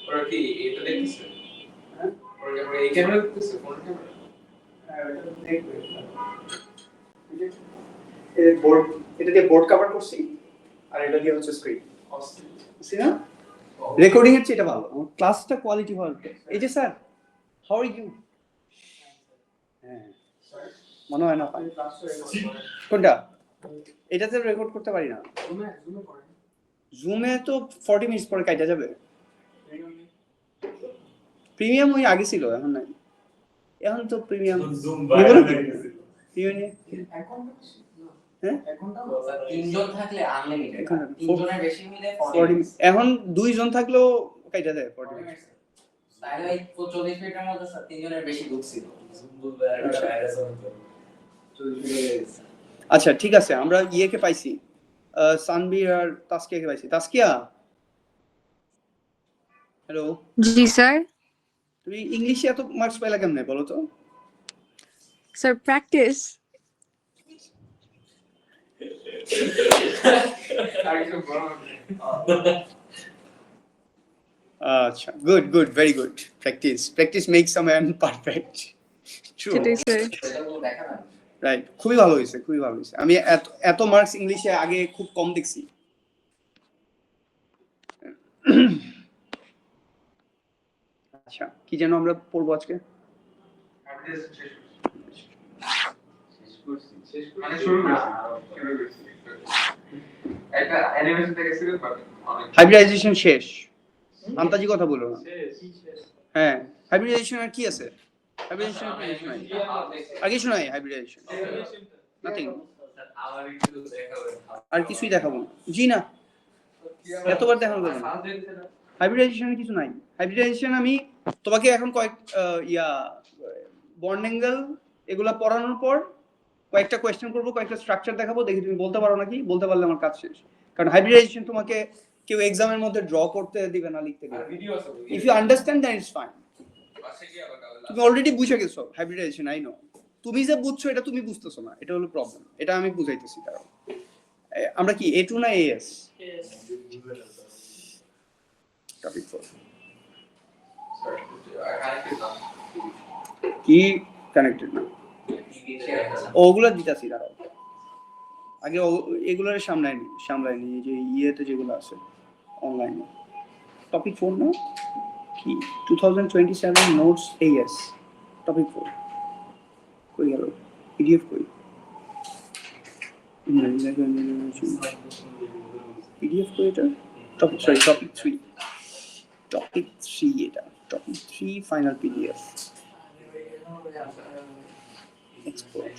ওরা কি এটা দেখতেছে? হ্যাঁ ওরা এই ক্যামেরা দেখতেছে, ফোন ক্যামেরা। হ্যাঁ এটা দেখবে। এই বোর্ড, এটা দিয়ে বোর্ড কভার করছি আর এটা দিয়ে হচ্ছে স্ক্রিন বুঝছি না। রেকর্ডিং এর চেয়ে এটা ভালো, ক্লাসটা কোয়ালিটি ভালো। এই যে স্যার হাউ আর ইউ, হ্যাঁ মনে হয় না কোনটা, এটাতে রেকর্ড করতে পারি না। জুমে তো 40 মিনিট পরে কাটা যাবে। প্রিমিয়াম ওই আগে ছিল, এখন নাই। এখন তো প্রিমিয়াম এখন তিনজন থাকলে আনলিমিটেড, তিনজনের বেশি মিলে 40, এখন দুইজন থাকলেও কাটা যায় 40 মিনিট। তাহলে এই 40 মিনিটের মধ্যে তিনজনের বেশি ঢুকছিল। আচ্ছা ঠিক আছে, আমরা ইয়েকে পাইছি, সানবীর আর তাসকিয়াকে পাইছি। তাসকিয়া হ্যালো। জি স্যার। তুমি ইংলিশে এত মার্কস পাইলা কেমনে বলো তো? Sir practice. আচ্ছা good good, very good. Practice makes a man perfect. True, right. খুবই ভালো হয়েছে, খুবই ভালো হয়েছে। আমি এত মার্কস ইংলিশে আগে খুব কম দেখছি। আচ্ছা কি যেন আমরা পড়বো আজকে? হাইব্রিডাইজেশন শেষ, আন্তাজি কথা বলো না। হ্যাঁ হাইব্রিডাইজেশন আর কি আছে? হাইব্রিডাইজেশন আর কিছু নাই। হাইব্রিডাইজেশন নাথিং, আর কিছুই দেখাবো না। জি না, এতবার দেখানো যাবে না। হাইব্রিডাইজেশন কিছু নাই। হাইব্রিডাইজেশন আমি তোমাকে এখন কয়েক বন্ড অ্যাঙ্গেল এগুলা পড়ানোর পর কয়েকটা কোয়েশ্চেন করবো, কয়েকটা স্ট্রাকচার দেখাবো, দেখি তুমি বলতে পারো নাকি। বলতে পারলে আমার কাজ শেষ। কারণ হাইব্রিডাইজেশন তোমাকে কেউ এক্সামের মধ্যে ড্র করতে দিবে না, লিখতে দিবে। If you understand that is fine. তুমি অলরেডি বুঝে গেছো হাইব্রিডাইজেশন, আই নো। তুমি যে বুঝছো এটা তুমি বুঝতেছো না, এটা হলো প্রবলেম। এটা আমি বুঝাইতেছি। কারণ আমরা কি A2 না AS? টপিক 4 কি কানেক্টেড না, ওগুলো দিতাছি। দাঁড়াও আগে এগুলোর সামলাইনি যে ইয়েতে যেগুলো আছে অনলাইনে। টপিক 4 না কি 2027 নোটস AS টপিক 4 কই গেল? PDF কই? PDF কই এটা? টপিক 3 এটা টপিক 3 ফাইনাল PDF export।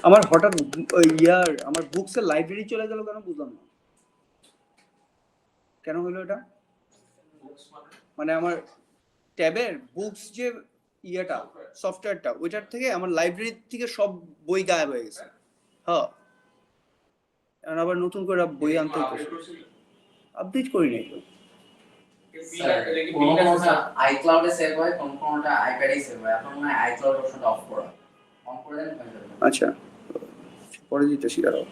আমার হঠাৎ আমার বুকস এর লাইব্রেরি চলে গেল কেন বুঝলাম না। কেন হলো এটা? মানে আমার ট্যাবের বুকস যে ইয়েটা সফটওয়্যারটা, ওইটার থেকে আমার লাইব্রেরি থেকে সব বই গায়েব হয়ে গেছে। হ্যাঁ এখন আবার নতুন করে বই আনতে হচ্ছে। আপডেট করি নাই তো। আইক্লাউডে সেভ হয়, কোনটা আইপ্যাডে সেভ হয়। এখন না আইক্লাউড অপশনটা অফ করা, অন করে দেন হয়ে যাবে। আচ্ছা পরে দিতেছি দাঁড়াও।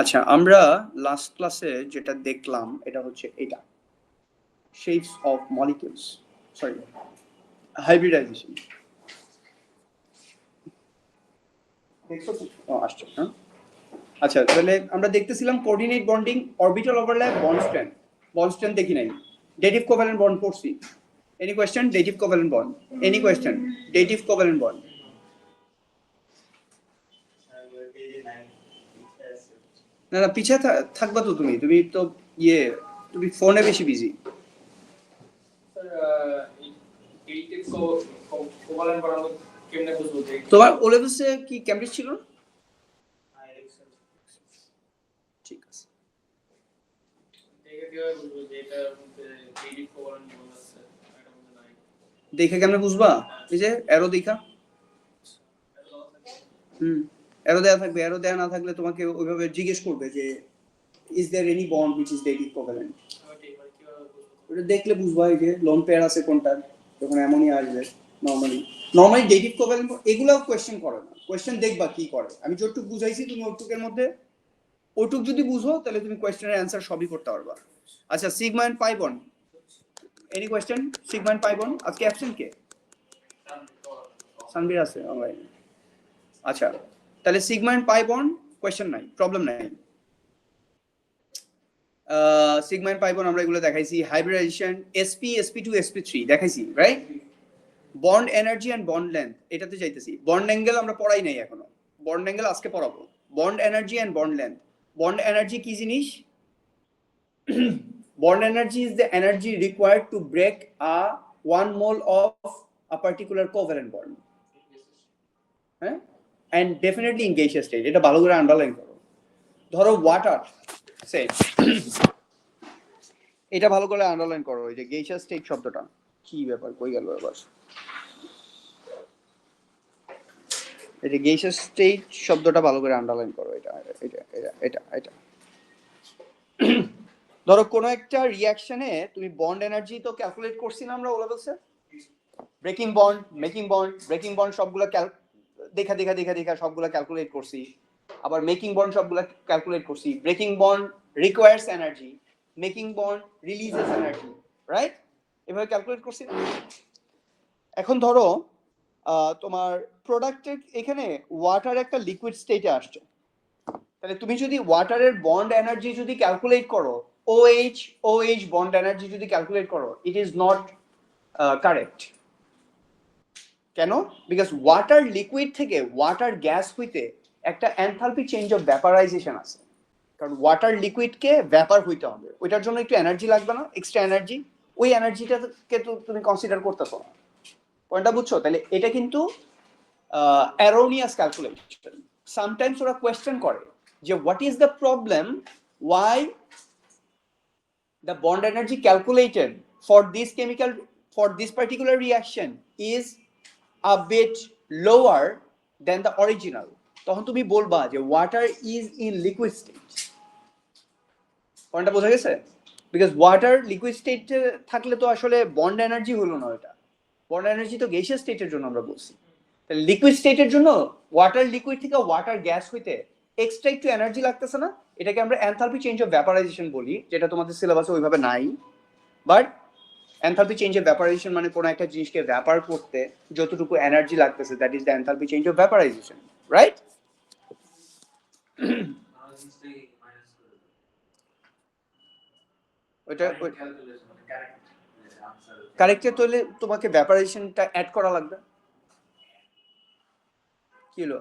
আচ্ছা আমরা লাস্ট ক্লাসে যেটা দেখলাম এটা হচ্ছে এটা shapes of molecules, sorry hybridization. দেখছো তো আসছে না? আচ্ছা তাহলে আমরা দেখতেছিলাম coordinate bonding, orbital overlap, bond strength দেখি নাই। ডেটিভ কোভ্যালেন্ট বন্ড পড়ছি। Any question? Dative covalent bond, any question? Dative covalent bond না না পিছে থাকবা তো তুমি তো তুমি ফোনে বেশি বিজি। তোমার ও লেভেলসে কি কেমব্রিজ ছিল? ঠিক আছে দেখে কেমনে বুঝবা? এই যে অ্যারো দেখা, অ্যারো দেয়া থাকবে। অ্যারো দেয়া না থাকলে তোমাকে ওইভাবে জিজ্ঞেস করবে যে is there any bond which is dative covalent? ওটা দেখলে বুঝবা এই যে লোন পেয়ার আছে কোনটা, যখন অ্যামোনিয়া আসবে নরমালি ডেটিভ কোভ্যালেন্ট এগুলাও কোয়েশ্চেন করে না, কোয়েশ্চেন দেখবা কি করে। আমি যতটুকু বুঝাইছি তুমি ওটুকের মধ্যে ওটুক যদি বুঝো তাহলে তুমি কোয়েশ্চেনের অ্যান্সার সবই করতে পারবা। আচ্ছা, sigma and pi bond, any question? Sigma and pi bond আজকে অ্যাবসেন্ট কে? সানবীর আছে অনলাইনে। আচ্ছা, তাহলে sigma and pi bond question নাই, প্রবলেম নাই। সিগমা এন্ড পাই বন্ড আমরা এগুলো দেখাইছি। হাইব্রিডাইজেশন sp sp2 sp3 দেখাইছি, right? Bond energy and bond length এটাতে যাইতেছি। বন্ড অ্যাঙ্গেল আমরা পড়াই নাই এখনো, বন্ড অ্যাঙ্গেল আজকে পড়াবো। Bond energy and bond length. Bond energy কি জিনিস? bond energy is the energy required to break a 1 mole of a particular covalent bond, and definitely in gaseous state. এটা ভালো করে আন্ডারলাইন করো। ধরো ওয়াটার, সে এটা ভালো করে আন্ডারলাইন করো, এই যে gaseous state শব্দটা কি ব্যাপার, কই গেল এবার? এই যে gaseous state শব্দটা ভালো করে আন্ডারলাইন করো, এটা এটা এটা এটা এটা। ধরো কোনো একটা রিঅ্যাকশনে তুমি বন্ড এনার্জি তো ক্যালকুলেট করছি না আমরা ও লেভেলসে, breaking bond, making bond, breaking bond সবগুলো দেখা দেখা দেখা দেখা সবগুলো ক্যালকুলেট করছি। আবার মেকিং বন্ড সবগুলো ক্যালকুলেট করছি। Breaking bond requires energy, making bond releases energy, right? এভাবে ক্যালকুলেট করছি না। এখন ধরো তোমার প্রোডাক্টের এখানে ওয়াটার একটা লিকুইড স্টেটে আসছে, তাহলে তুমি যদি ওয়াটারের বন্ড এনার্জি যদি ক্যালকুলেট করো, OH বন্ড এনার্জি যদি ক্যালকুলেট করো, ইট ইজ নট কারেক্ট। কেন? বিকজ ওয়াটার লিকুইড থেকে ওয়াটার গ্যাস হইতে একটা এনথালপি চেঞ্জ অফ ভ্যাপারাইজেশন আছে। কারণ ওয়াটার লিকুইডকে ভ্যাপার হইতে হবে, ওইটার জন্য একটু এনার্জি লাগবে না, এক্সট্রা এনার্জি। ওই এনার্জিটাকে তো তুমি কনসিডার করতেছো না। পয়েন্টটা বুঝছো? তাহলে এটা কিন্তু এরোনিয়াস ক্যালকুলেশন। সামটাইমস ওরা কোয়েশ্চেন করে যে what is the problem, why the bond energy calculated for this chemical, for this particular reaction is a bit lower than the original. তখন তুমি বলবা যে water is in liquid state. পয়েন্টটা বোঝা গেছে? because water liquid state থাকলে তো আসলে bond energy হলো না, এটা bond energy তো gaseous state এর জন্য আমরা বলছি। তাহলে লিকুইড স্টেটের জন্য ওয়াটার লিকুইড থেকে ওয়াটার গ্যাস হইতে এক্সট্রা একটু এনার্জি লাগতেছে না, এটাকে আমরা এনথালপি চেঞ্জ অফ ভ্যাপারাইজেশন বলি, যেটা তোমাদের সিলেবাসে ওইভাবে নাই। But enthalpy change of vaporisation মানে কোনো একটা জিনিসকে ভ্যাপার করতে যতটুকু এনার্জি লাগতেছে, that is the enthalpy change of vaporisation, right? ওইটা কারেক্টে তাহলে তোমাকে ভ্যাপারাইজেশনটা অ্যাড করা লাগবে। কি হলো?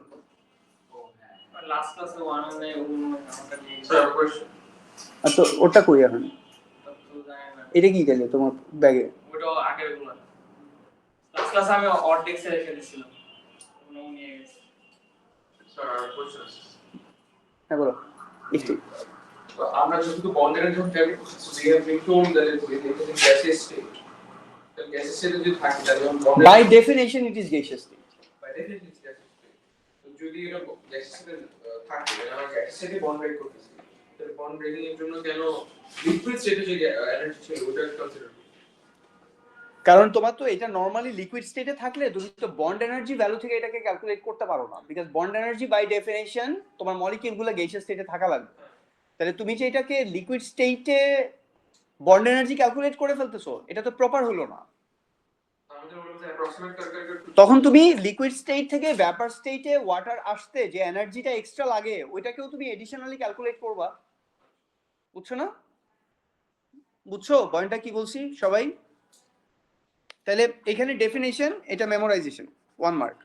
লাস্ট ক্লাসে ওয়ান মানে আচ্ছা, ওটা কই এখন? এটা কি গেলে তোমার ব্যাগে? ওটা আগের গুলো লাস্ট ক্লাসে আমি অর্ধেক ছেড়ে ফেলেছিলাম, ওগুলো নিয়ে গেছি। স্যার কোশ্চেন, হ্যাঁ বলো। একটু আমরা যেহেতু বন্ডের যখন ট্যাবলেট করছি, we have been told that it is in gaseous state. তো gaseous state যদি থাকে তাহলে bond by definition it is gaseous state. by definition is gaseous state. তো যদি এটা gaseous state থাকে, আমরা gaseous state বন্ড ব্রেক করতেছি, তাহলে বন্ড ব্রেকিং এর জন্য কেন লিকুইড স্টেটে যে এনার্জি ছিল ওটা কনসিডার? কারণ তোমার তো এটা নরমালি লিকুইড স্টেটে থাকলে তুমি তো বন্ড এনার্জি ভ্যালু থেকে এটাকে ক্যালকুলেট করতে পারো না, because bond energy by definition তোমার মলিকিউলগুলো গ্যাসিয়াস স্টেটে থাকা লাগবে। তাহলে তুমি যে এটাকে লিকুইড স্টেটে বন্ড এনার্জি ক্যালকুলেট করে ফেলতেছো, এটা তো প্রপার হলো না। তখন তুমি লিকুইড স্টেট থেকে ভ্যাপার স্টেটে ওয়াটার আসতে যে এনার্জিটা এক্সট্রা লাগে, ওইটাকেও তুমি এডিশনালি ক্যালকুলেট করবা। বুঝছো না? বুঝছো পয়েন্টটা কি বলছি সবাই? তাহলে এখানে ডেফিনেশন, এটা মেমোরাইজেশন, 1 মার্ক,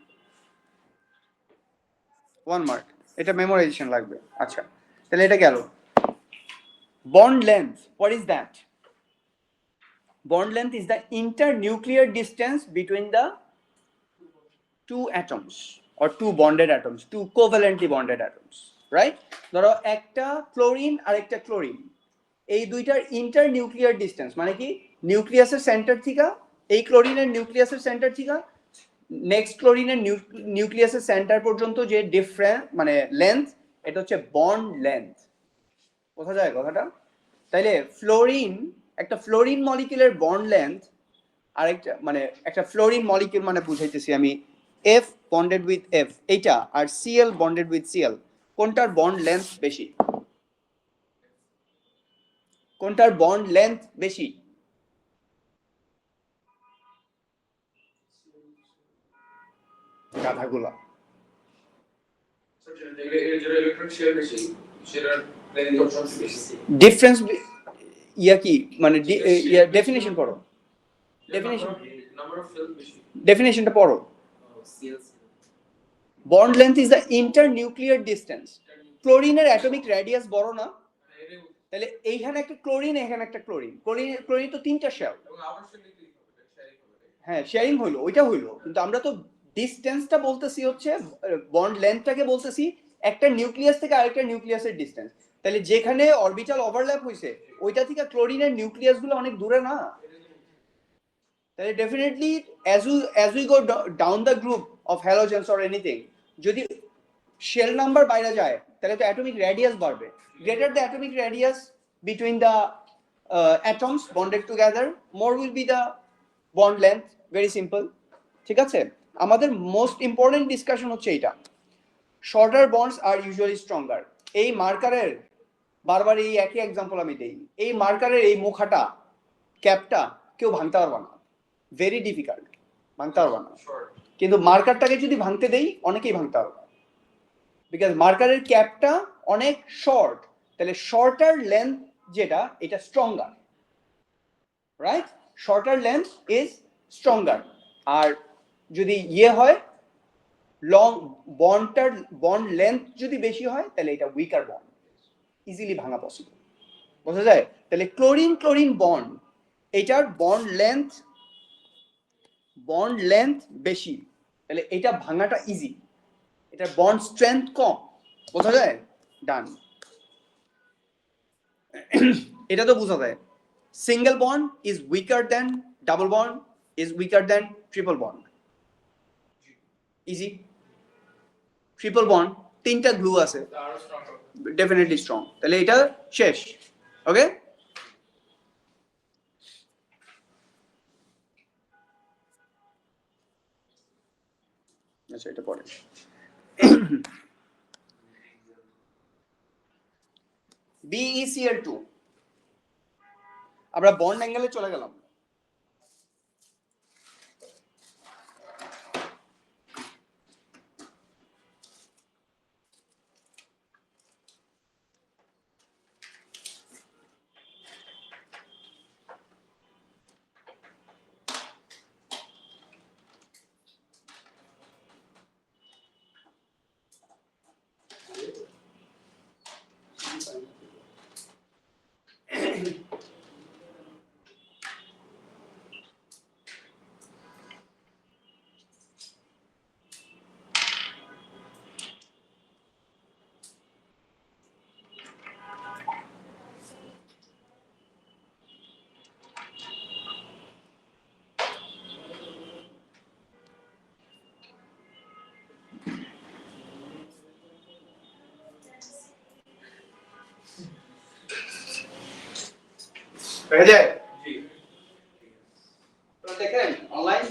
1 মার্ক, এটা মেমোরাইজেশন লাগবে। আচ্ছা, তাহলে এটা গেল। Bond length, what is that? Bond length is the internuclear distance between the two atoms or two bonded atoms, two covalently bonded atoms, right? ধরো একটা ক্লোরিন আর একটা ক্লোরিন, এই দুইটার ইন্টারনিউক্লিয়ার ডিসটেন্স মানে কি, নিউক্লিয়াসের সেন্টার থেকে এই ক্লোরিনের নিউক্লিয়াসের সেন্টার থেকে নেক্সট ক্লোরিনের নিউক্লিয়াসের সেন্টার পর্যন্ত যে ডিফারেন্স মানে লেন্থ, এটা হচ্ছে বন্ড লেন্থ। বোঝা যায় কথাটা? তাইলে ফ্লোরিন, একটা ফ্লোরিন মলিকিউলের বন্ড লেন্থ আরেকটা মানে একটা ফ্লোরিন মলিকিউল মানে বুঝাইতেছি আমি, F বন্ডেড উইথ F এইটা আর Cl বন্ডেড উইথ Cl, কোনটার বন্ড লেন্থ বেশি? কোনটার বন্ড লেন্থ বেশি? গাধাগুলা। যেটা ইলেকট্রন শেয়ার বেশি সেটার লেন্থ অপশন বেশি। ডিফারেন্স ইয়া কি মানে ডেফিনিশন পড়ো, ডেফিনিশন, নাম্বার অফ সেলস বেশি। ডেফিনিশনটা পড়ো। Bond length is the internuclear distance. ক্লোরিনের অ্যাটমিক রেডিয়াস বড় না? তাহলে এইখানে একটা ক্লোরিন, এখানে একটা ক্লোরিন, ক্লোরিন তো তিনটা শেল। এবং আবার শেয়ারিং হবে। হ্যাঁ শেয়ারিং হইলো, ওইটা হইলো, কিন্তু আমরা তো ডিসটেন্সটা বলতেছি হচ্ছে বন্ড লেন্থটাকে বলতেছি একটা নিউক্লিয়াস থেকে আরেকটা নিউক্লিয়াসের ডিসটেন্স। তাহলে যেখানে অরবিটাল ওভারল্যাপ হইছে ওইটা থেকে ক্লোরিনের নিউক্লিয়াস গুলো অনেক দূরে না? তাহলে definitely as we go down the group of halogens or anything, যদি শেল নাম্বার বাইরে যায় তাহলে তো অ্যাটমিক রেডিয়াস বাড়বে। Greater the atomic radius between the atoms bonded together, more will be the bond length. Very simple, ঠিক আছে? আমাদের most important discussion হচ্ছে এইটা, শর্টার বন্ডস আর ইউজুয়ালি স্ট্রঙ্গার। এই মার্কারের বারবার এই একই এক্সাম্পল আমি দেই, এই মার্কারের এই মুখাটা ক্যাপটা কেউ ভাঙতে পারবে না, ভেরি ডিফিকাল্ট, ভাঙতে পারবে না। কিন্তু মার্কারটাকে যদি ভাঙতে দেই অনেকেই ভাঙতে পারবে, বিকজ মার্কারের ক্যাপটা অনেক শর্ট, তাহলে শর্টার লেন্থ যেটা এটা stronger, right? Shorter length is stronger. আর যদি ইয়ে হয় লং বন্ডটার বন্ড লেন্থ যদি বেশি হয় তাহলে এটা উইকার বন্ড, ইজিলি ভাঙা পসিবল, বোঝা যায়? তাহলে ক্লোরিন ক্লোরিন বন্ড এটার বন্ড লেন্থ বেশি, তাহলে এটা ভাঙাটা ইজি, এটার বন্ড স্ট্রেংথ কম, বোঝা যায়? ডান। এটা তো বোঝা যায় single bond is weaker than double bond, is weaker than triple bond, easy. Triple bond তিনটা গ্লু আছে, ডেফিনেটলি স্ট্রং, তাহলে এটা শেষ। ওকে, আচ্ছা এটা পরে। BeCl2, আমরা বন্ড অ্যাঙ্গেলে চলে গেলাম। হয়ে যায়? জি তো দেখেন অনলাইন,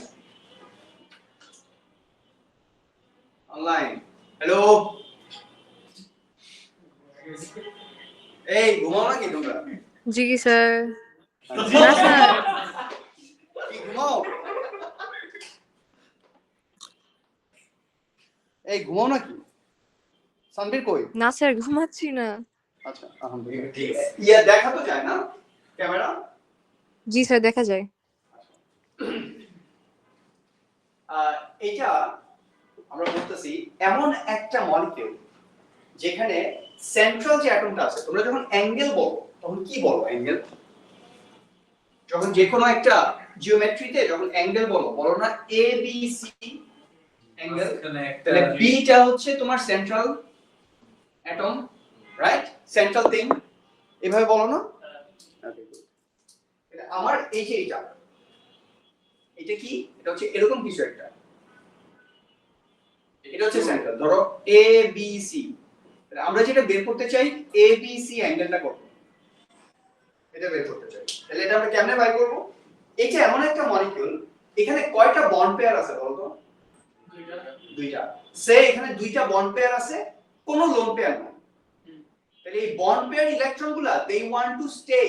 অনলাইন, হ্যালো, এই ঘুমাও নাকি তোমরা? जी सर। ना सर। কি ঘুমাও? এই ঘুমাও নাকি? সানবীর কই? ना सर घुमाচ্ছি না। আচ্ছা আলহামদুলিল্লাহ, ঠিক আছে। ইয়া দেখা তো যায় না ক্যামেরা? জি স্যার দেখা যায়। এইটা আমরা বলতেছি এমন একটা মলিকিউল যেখানে সেন্ট্রাল যে অ্যাটমটা আছে, তোমরা যখন অ্যাঙ্গেল বলো তখন কি বলো? অ্যাঙ্গেল যখন যে কোনো একটা জিওমেট্রিতে যখন অ্যাঙ্গেল বলো, বলো না এ বি সি অ্যাঙ্গেল? তাহলে বিটা হচ্ছে তোমার central atom, right? Central thing, এভাবে বলো না? আমার এই যে এটা কি? এটা হচ্ছে এরকম কিছু একটা, এটা হচ্ছে সেন্ট্রাল। ধরো এ বি সি, আমরা যেটা বের করতে চাই এ বি সি অ্যাঙ্গেলটা কত, এটা বের করতে চাই। তাহলে এটা আমরা কেমনে বাই করব? এটা এমন একটা মলিকিউল, এখানে কয়টা বন্ড পেয়ার আছে বলতো? দুইটা। সে এখানে দুইটা বন্ড পেয়ার আছে, কোনো লোন পেয়ার নাই। তাহলে এই বন্ড পেয়ার ইলেকট্রনগুলা they want to stay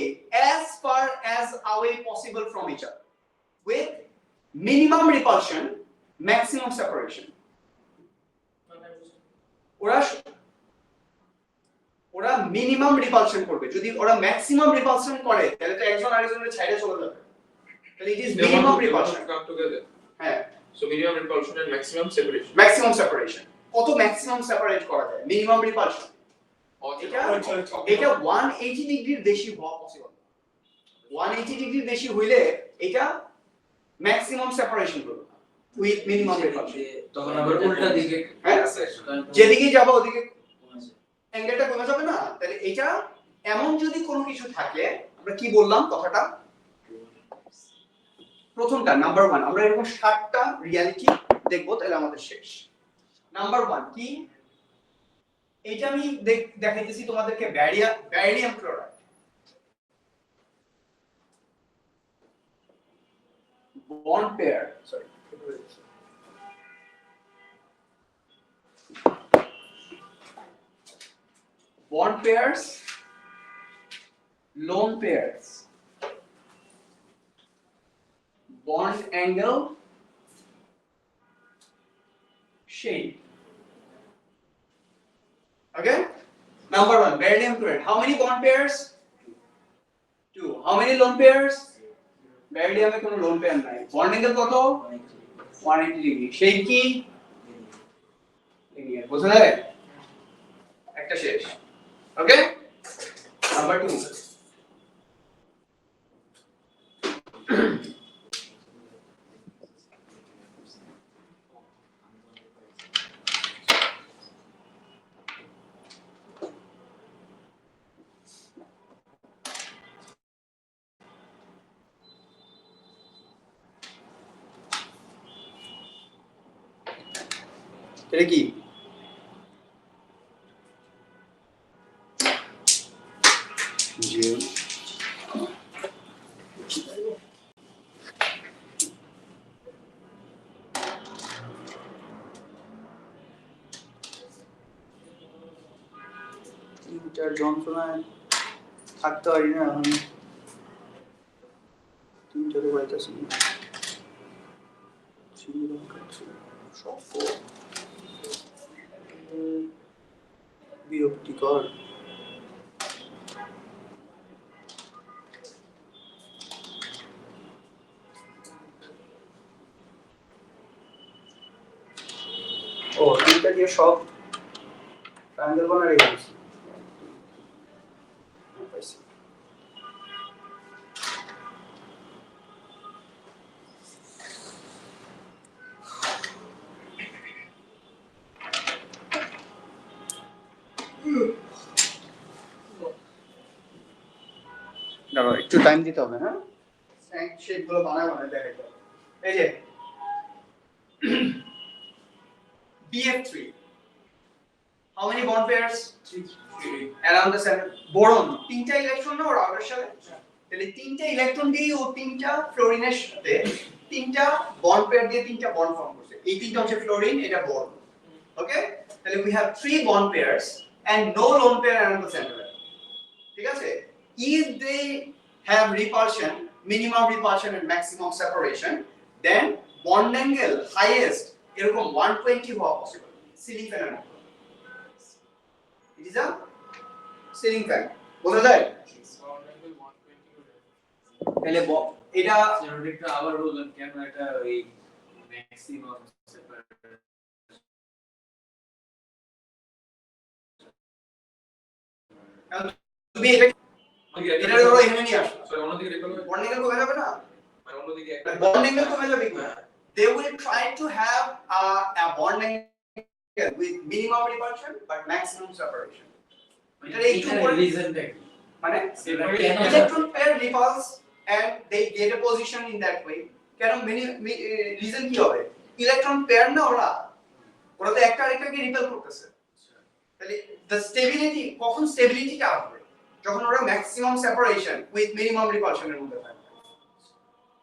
as far as away possible from each other with minimum repulsion, maximum separation. ওরা মিনিমাম রিপালশন করবে। যদি ওরা ম্যাক্সিমাম রিপালশন করে তাহলে তো একজন আরেকজনের ছাইড়ে চলে যাবে। তাহলে ইট ইজ মিনিমাম রিপালশন। হ্যাঁ, so minimum repulsion and maximum separation. Maximum separation কত ম্যাক্সিমাম সেপারেট করা যায়? মিনিমাম রিপালশন এটা 180 ডিগ্রির বেশি হওয়া পসিবল। 180 ডিগ্রির বেশি হইলে এটা ম্যাক্সিমাম সেপারেশন করবে উইথ মিনিমাম রিপালশন। তখন আবার উল্টা দিকে আছে, যেদিকে যাবে ওদিকে অ্যাঙ্গেলটা কমে যাবে না? তাহলে এটা এমন যদি কোনো কিছু থাকে, আমরা কি বললাম কথাটা? প্রথমটা নাম্বার 1, আমরা এরকম 7টা রিয়ালিটি দেখবো, তাহলে আমাদের শেষ। নাম্বার 1 কি? এটা আমি দেখাইতেছি তোমাদেরকে barium chloride. Bond pair, sorry, bond pairs, lone pairs, bond angle, shape. Okay? Number 1, barium chloride. How many bond pairs? 2. How many lone pairs? Barium এ কোনো lone pair নাই। Bond angle কত? 180 degree. Shape কি? linear. বুঝা যায়? একটা শেষ। Okay? Number 2. এটা কি? তিনটার যন্ত্রণায় থাকতে পারি না আমি। তিনটারও পাইতেছি না। বিরক্তিকর। ও তিনটা দিয়ে সব ট্রায়াঙ্গেল বানা রেখে দিচ্ছি। পাইছি। দাঁড়াও, একটু টাইম দিতে হবে। হ্যাঁ, শেপগুলো বানায় দেখাইতে হবে। এই যে BF3. How many bond pairs? 3. Around the center. Boron. তিনটা ইলেকট্রন না ওর আউটার সাথে? তাহলে তিনটা ইলেকট্রন দিয়ে ও তিনটা ফ্লোরিনের সাথে তিনটা বন্ড পেয়ার দিয়ে তিনটা বন্ড ফর্ম করছে। এই তিনটা হচ্ছে ফ্লোরিন, এটা বোরন। ওকে? তাহলে we have 3 bond pairs and no lone pair around the center. ঠিক আছে? If they have repulsion, minimum repulsion and maximum separation, then bond angle highest এরকম 120 হওয়া পসিবল। সিলিং ফ্যানের মতো। It is a ceiling fan. বোঝা যায়? তাহলে এটা সেটা আবার বললেন কেন এটা ওই ম্যাক্সিমাম সেপারেশন। তুমি এটা ধরো এখানে নিয়ে আসো। সরি, অন্যদিকে রেখে হবে। বন্ড অ্যাঙ্গেল কমে যাবে না? মানে অন্যদিকে একটা বন্ড অ্যাঙ্গেল কমে যাবে কি? They will try to have a bond angle with minimum repulsion but maximum separation. এটা একটু রিজনটা কি? মানে কেন electron pair repulse and they get a position in that way. কেন রিজন কি হবে? ইলেকট্রন পেয়ার না ওরা তো একটা আরেকটাকে রিপেল করতেছে। তাহলে the stability, কখন স্টেবিলিটিটা আসবে? যখন ওরা maximum separation with minimum repulsion এর মধ্যে থাকবে।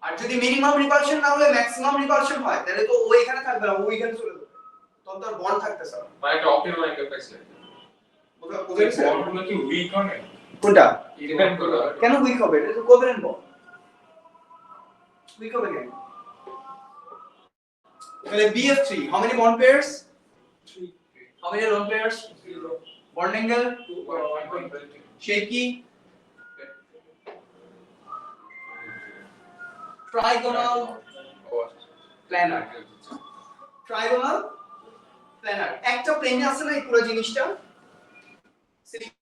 আর যদি মিনিমাম রিপালশন না হলে ম্যাক্সিমাম রিপালশন হয় তাহলে তো ও এখানে থাকবে না, ও এখানে চলে যাবে, তখন তো আর বন্ড থাকতেছে না। মানে একটা অপটিমাল অ্যাঙ্গেল পাইছে। বুঝেছ বন্ডগুলো কি উইক হয়? কোনটা ডিপেন্ড করে। কেন উইক হবে? এটা তো কোভ্যালেন্ট বন্ড, উইক হবে কেন? তাহলে BF3 how many bond pairs? 3. How many lone pairs? 0. Bond angle 2.1. Shaky trigonal planar. Trigonal planar একটা প্লেনে আছে না এই পুরো জিনিসটা সিলিকনের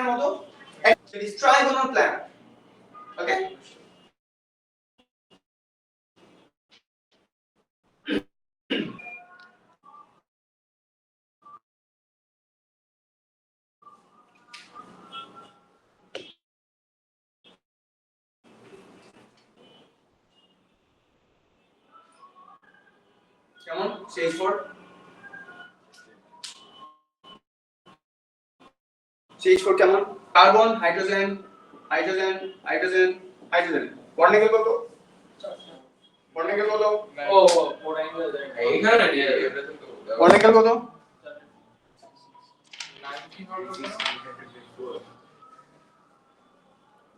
মতো, it is trigonal planar. Okay, কেমন CH4 কেমন? Carbon hydrogen hydrogen hydrogen hydrogen bond angle কত? বন্ড অ্যাঙ্গেল কত? ও বড় অ্যাঙ্গেল এইখানে না নিয়ে এটা তো বন্ড অ্যাঙ্গেল কত?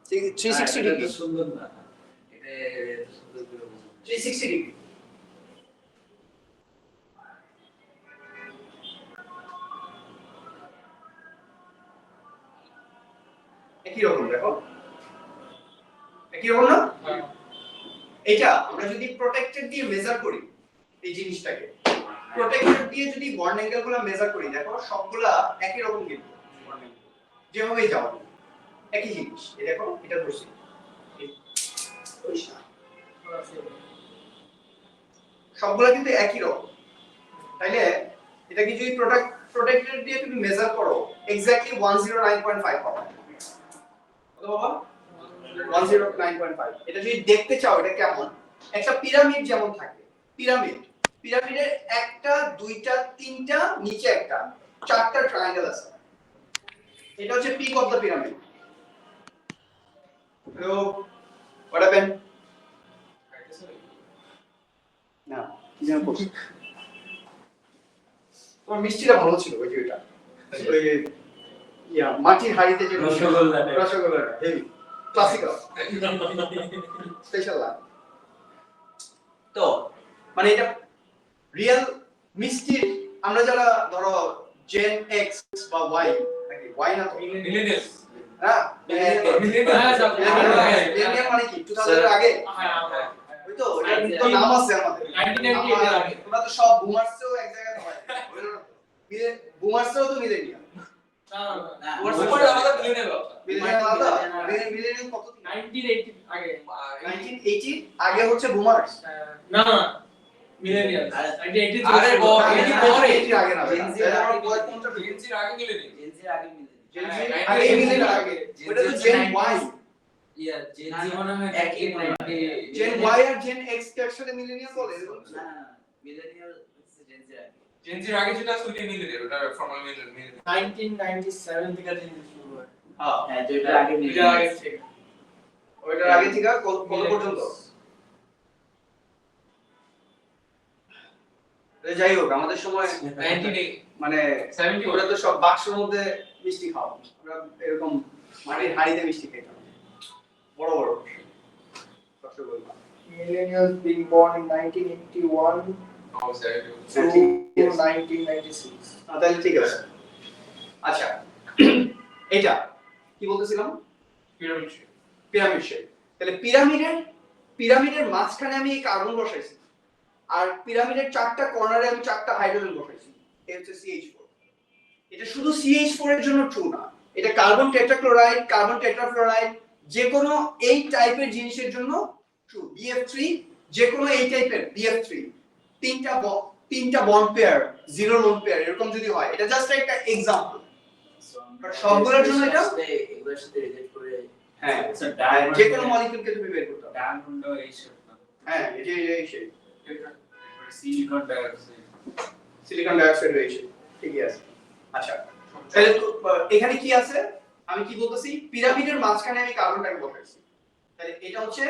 360 ডিগ্রি, সুন্দর না এটা এত সুন্দর করে 360 ডিগ্রি। একই রকম দেখো, একই রকম না? এটা আমরা যদি প্রোটেক্টেড দিয়ে মেজার করি এই জিনিসটাকে, প্রোটেক্টেড দিয়ে যদি বন্ড অ্যাঙ্গেল গুলো মেজার করি দেখো সবগুলা একই রকম কিন্তু যেভাবে যাও একই জিনিস। এই দেখো এটা ধরছি সবগুলা কিন্তু একই রকম, তাইলে এটাকে যদি প্রোটেক্টেড দিয়ে তুমি মেজার করো এক্স্যাক্টলি 109.5 পাবে। কত বাবা? 109.5। এটা যদি দেখতে চাও এটা কেমন, একটা পিরামিড যেমন থাকে, পিরামিডের একটা দুইটা তিনটা নিচে একটা চারটা ট্রায়াঙ্গেল আছে, এটা হচ্ছে পিক অফ দ্য পিরামিড। তো what happened? না কি যেন করছি, তোমার মিষ্টিটা ভালো ছিল ওই যে ওইটা, ওই মাটির হাড়িতে যে রসগোল্লা হেভি ক্লাসিক্যাল স্পেশাল লাগে। তো মানে এটা রিয়েল মিষ্টির, আমরা যারা ধরো জেন এক্স বা ওয়াই নাকি ওয়াই না তো মিলেনিয়ালস। হ্যাঁ মিলেনিয়াল মানে কি 2000 এর আগে? ওই তো এটা তো নাম আছে আমাদের 1998 এর আগে। তোমরা তো সব বুমার্সও এক জায়গায় হয়, বুমার্সও তো মিলেনিয়াল না উপরে আমাদের মিলেনিয়াল বাবা। মিলেনিয়াল আলাদা, মিলেনিয়াল কত? 1980 আগে 1980 আগে হচ্ছে বুমার্স। না মিলেনিয়াল 1980 আরে বাবা, আগে পরে আগে না জেনজির আমার আগে বয়স কোনটা? জেনজির আগে মিলেনিয়াল। জেনজির আগে মিলে আগে মিলেনিয়াল আগে, ওটা তো জেন ওয়াই। ইয়া জেনজি মনে হয় একই মনে হয়। জেন ওয়াই আর জেন এক্স কে একসাথে মিলেনিয়াল বলে এরকম কিছু? না মিলেনিয়াল হচ্ছে জেনজির আগে। জেনজির আগে যেটা আছে ওইটা মিলেনিয়াল, ওটা ফর্মাল মিলেনিয়াল। 1997 থেকে জেনজি শুরু হয়। হ্যাঁ যেটা আগে এটা মিলেনিয়াল। আগে থেকে ওইটার আগে থেকে কত পর্যন্ত? যাই হোক আমাদের সময় 1980 মানে 70 ওরা তো সব বাক্সের মধ্যে মিষ্টি খাও, আমরা এরকম মাটির হাঁড়িতে মিষ্টি খেতাম বড় বড় rasgulla. Millennials being born in 1981 Oh, 70 to 1996. তাহলে ঠিক আছে। আচ্ছা এটা কি বলতেছিলাম? পিরামিড। Pyramid shape. তাহলে পিরামিডের মাঝখানে আমি এই কার্বন বসাইছি, আর পিরামিডের চারটা কর্নারে আমি চারটা হাইড্রোজেন বসাইছি, এই হচ্ছে CH4। এটা শুধু CH4 এর জন্য ট্রু না, এটা কার্বন টেট্রাক্লোরাইড, কার্বন টেট্রাফ্লোরাইড যে কোনো এই টাইপের জিনিসের জন্য ট্রু। BF3 যে কোনো এই টাইপের BF3 তিনটা bond pair, zero lone pair এরকম যদি হয়, এটা জাস্ট একটা এক্সাম্পল। বাট সবগুলোর জন্য এটা এগুলোর সাথে রিলেট করে হ্যাঁ আচ্ছা যে কোনো মলিকিউলকে তুমি বের করতে হবে। ডায়মন্ড এই শেপ না হ্যাঁ এই shape silicon dioxide silicon dioxide রয়েছে, ঠিকই আছে। আচ্ছা তাহলে তো এখানে কি আছে আমি কি বলতেছি, পিরামিডের মাঝখানে আমি কার্বনটাকে বসাইছি, তাহলে এটা হচ্ছে